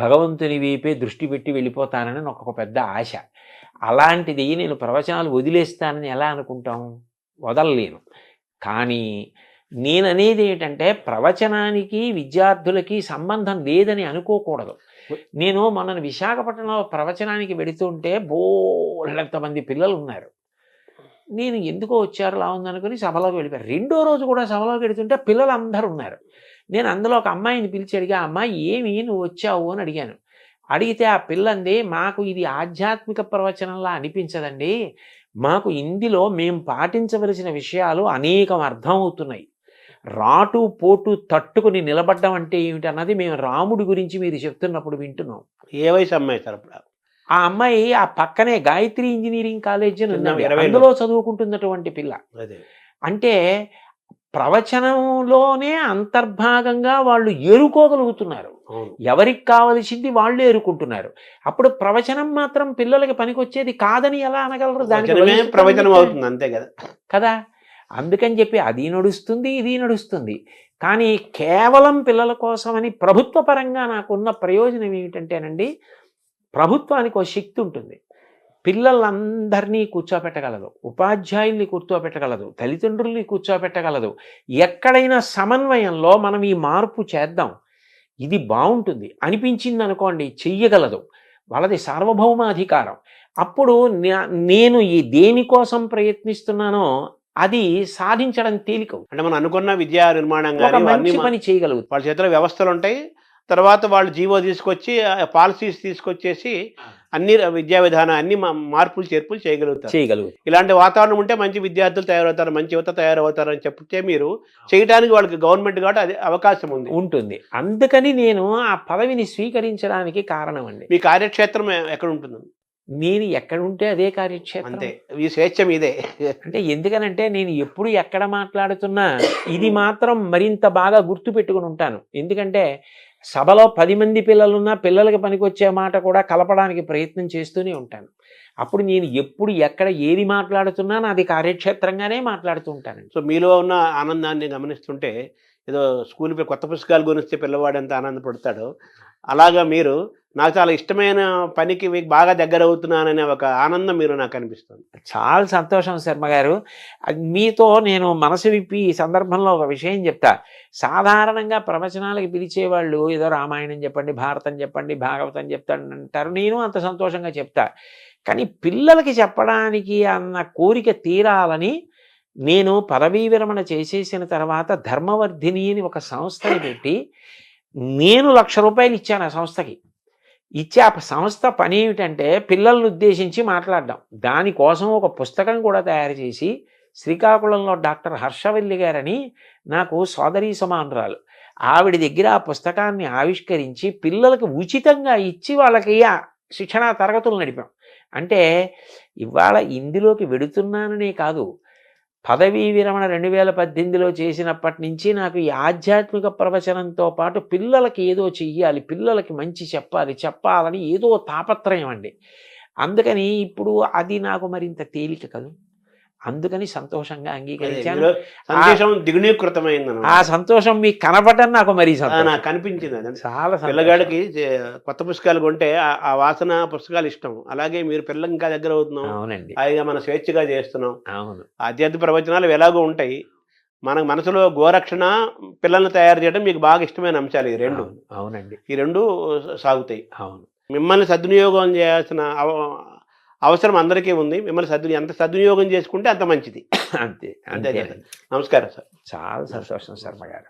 భగవంతుని వైపే దృష్టి పెట్టి వెళ్ళిపోతానని నాకు ఒక పెద్ద ఆశ. అలాంటిది నేను ప్రవచనాలు వదిలేస్తానని ఎలా అనుకుంటాం? వదలలేను. కానీ నేననేది ఏంటంటే ప్రవచనానికి విద్యార్థులకి సంబంధం లేదని అనుకోకూడదు. నేను మొన్న విశాఖపట్నంలో ప్రవచనానికి వెళుతుంటే బోలెంతమంది పిల్లలు ఉన్నారు. నేను ఎందుకో వచ్చారు లా ఉందనుకుని సభలోకి వెళ్ళిపోయారు. రెండో రోజు కూడా సభలోకి వెళుతుంటే పిల్లలు అందరూ ఉన్నారు. నేను అందులో ఒక అమ్మాయిని పిలిచి అడిగా, అమ్మాయి ఏమి నువ్వు వచ్చావు అని అడిగాను. అడిగితే ఆ పిల్లంది, మాకు ఇది ఆధ్యాత్మిక ప్రవచనంలా అనిపించదండి, మాకు ఇందులో మేము పాటించవలసిన విషయాలు అనేకం అర్థమవుతున్నాయి. రాటు పోటు తట్టుకుని నిలబడ్డం అంటే ఏమిటి అన్నది మేము రాముడి గురించి మీరు చెప్తున్నప్పుడు వింటున్నాం. ఏ వయసు అమ్మాయి తరపున? ఆ అమ్మాయి ఆ పక్కనే గాయత్రి ఇంజనీరింగ్ కాలేజ్ అందులో చదువుకుంటున్నటువంటి పిల్ల. అంటే ప్రవచనంలోనే అంతర్భాగంగా వాళ్ళు ఏరుకోగలుగుతున్నారు. ఎవరికి కావలసింది వాళ్ళు ఏరుకుంటున్నారు. అప్పుడు ప్రవచనం మాత్రం పిల్లలకి పనికొచ్చేది కాదని ఎలా అనగలరు? దానికి ప్రవచనం అవుతుంది అంతే కదా కదా. అందుకని చెప్పి అది నడుస్తుంది, ఇది నడుస్తుంది. కానీ కేవలం పిల్లల కోసమని ప్రభుత్వ పరంగా నాకున్న ప్రయోజనం ఏమిటంటేనండి, ప్రభుత్వానికి ఒక శక్తి ఉంటుంది. పిల్లలందరినీ కూర్చోపెట్టగలదు, ఉపాధ్యాయుల్ని కూర్చోపెట్టగలదు, తల్లిదండ్రుల్ని కూర్చోపెట్టగలదు. ఎక్కడైనా సమన్వయంలో మనం ఈ మార్పు చేద్దాం, ఇది బాగుంటుంది అనిపించింది అనుకోండి, చెయ్యగలదు. వాళ్ళది సార్వభౌమాధికారం. అప్పుడు నేను ఈ దేనికోసం ప్రయత్నిస్తున్నానో అది సాధించడం తేలిక. అంటే మనం అనుకున్న విద్యా నిర్మాణం మంచి పని చేయగలుగుతాం. వాళ్ళ చేతిలో వ్యవస్థలు ఉంటాయి. తర్వాత వాళ్ళు జీవో తీసుకొచ్చి పాలసీస్ తీసుకొచ్చేసి అన్ని విద్యా విధానం అన్ని మార్పులు చేర్పులు చేయగలుగుతారు. ఇలాంటి వాతావరణం ఉంటే మంచి విద్యార్థులు తయారవుతారు, మంచి యువత తయారవుతారు అని చెప్తే మీరు చేయడానికి వాళ్ళకి గవర్నమెంట్ కాబట్టి అది అవకాశం ఉంటుంది. అందుకని నేను ఆ పదవిని స్వీకరించడానికి కారణం అండి. మీ కార్యక్షేత్రం ఎక్కడ ఉంటుంది? నేను ఎక్కడుంటే అదే కార్యక్షేత్రం. అంతే, ఈ స్వేచ్ఛ మీదే. అంటే ఎందుకనంటే నేను ఎప్పుడు ఎక్కడ మాట్లాడుతున్నా ఇది మాత్రం మరింత బాగా గుర్తు పెట్టుకుని ఉంటాను. ఎందుకంటే సభలో 10 మంది పిల్లలున్నా పిల్లలకి పనికొచ్చే మాట కూడా కలపడానికి ప్రయత్నం చేస్తూనే ఉంటాను. అప్పుడు నేను ఎప్పుడు ఎక్కడ ఏది మాట్లాడుతున్నా నాది కార్యక్షేత్రంగానే మాట్లాడుతూ ఉంటాను. సో మీలో ఉన్న ఆనందాన్ని గమనిస్తుంటే ఏదో స్కూల్ కొత్త పుస్తకాలు గురిస్తే పిల్లవాడు ఎంత ఆనందపడతాడో అలాగా మీరు నాకు చాలా ఇష్టమైన పనికి మీకు బాగా దగ్గర అవుతున్నాననే ఒక ఆనందం మీరు నాకు అనిపిస్తుంది. చాలా సంతోషం శర్మ గారు. మీతో నేను మనసు విప్పి ఈ సందర్భంలో ఒక విషయం చెప్తా. సాధారణంగా ప్రవచనాలకు పిలిచేవాళ్ళు ఏదో రామాయణం చెప్పండి, భారతం చెప్పండి, భాగవతం చెప్తానంటారు. నేను అంత సంతోషంగా చెప్తా. కానీ పిల్లలకి చెప్పడానికి అన్న కోరిక తీరాలని నేను పదవీ విరమణ చేసేసిన తర్వాత ధర్మవర్ధిని అని ఒక సంస్థని పెట్టి నేను ₹1,00,000 ఇచ్చాను ఆ సంస్థకి. ఇచ్చే ఆ సంస్థ పని ఏమిటంటే పిల్లలను ఉద్దేశించి మాట్లాడడం. దానికోసం ఒక పుస్తకం కూడా తయారు చేసి శ్రీకాకుళంలో డాక్టర్ హర్షవల్లి గారని నాకు సోదరీ సమానురాలు, ఆవిడ దగ్గర ఆ పుస్తకాన్ని ఆవిష్కరించి పిల్లలకు ఉచితంగా ఇచ్చి వాళ్ళకి శిక్షణా తరగతులు నడిపాం. అంటే ఇవాళ ఇందులోకి వెడుతున్నాననే కాదు, పదవీ విరమణ 2018లో చేసినప్పటి నుంచి నాకు ఈ ఆధ్యాత్మిక ప్రవచనంతో పాటు పిల్లలకి ఏదో చెయ్యాలి, పిల్లలకి మంచి చెప్పాలని ఏదో తాపత్రయం అండి. అందుకని ఇప్పుడు అది నాకు మరింత తేలిక కదూ, అందుకని సంతోషంగా అంగీకరించాను. మీలో సందేశం దిగునీకృతమైంది. ఆ సంతోషం మీకు కనపడడం నాకు మరీ సంతోషం. నాకు కనిపించింది అది. చాలా సంతోషం. పిల్లగాడికి కొత్త పుస్తకాలు కొంటే ఆ వాసన పుస్తకాలు ఇష్టం. అలాగే మీరు పిల్లలకి ఇంకా దగ్గర అవుతున్నాం. అవునండి, హాయిగా మనం స్వేచ్ఛగా చేస్తున్నాం. అవును. ఆధ్యాత్మిక ప్రవచనాలు ఎలాగో ఉంటాయి. మన మనసులో గోరక్షణ, పిల్లల్ని తయారు చేయడం మీకు బాగా ఇష్టమైన అంశాలు ఈ రెండు. అవునండి, ఈ రెండు సాగుతాయి. అవును. మిమ్మల్ని సద్వినియోగం చేయాల్సిన అవసరం అందరికీ ఉంది. మిమ్మల్ని ఎంత సద్వినియోగం చేసుకుంటే అంత మంచిది. అంతే అంతే అంతే. కదా. నమస్కారం సార్. చాలా సంతోషం శర్మ గారు.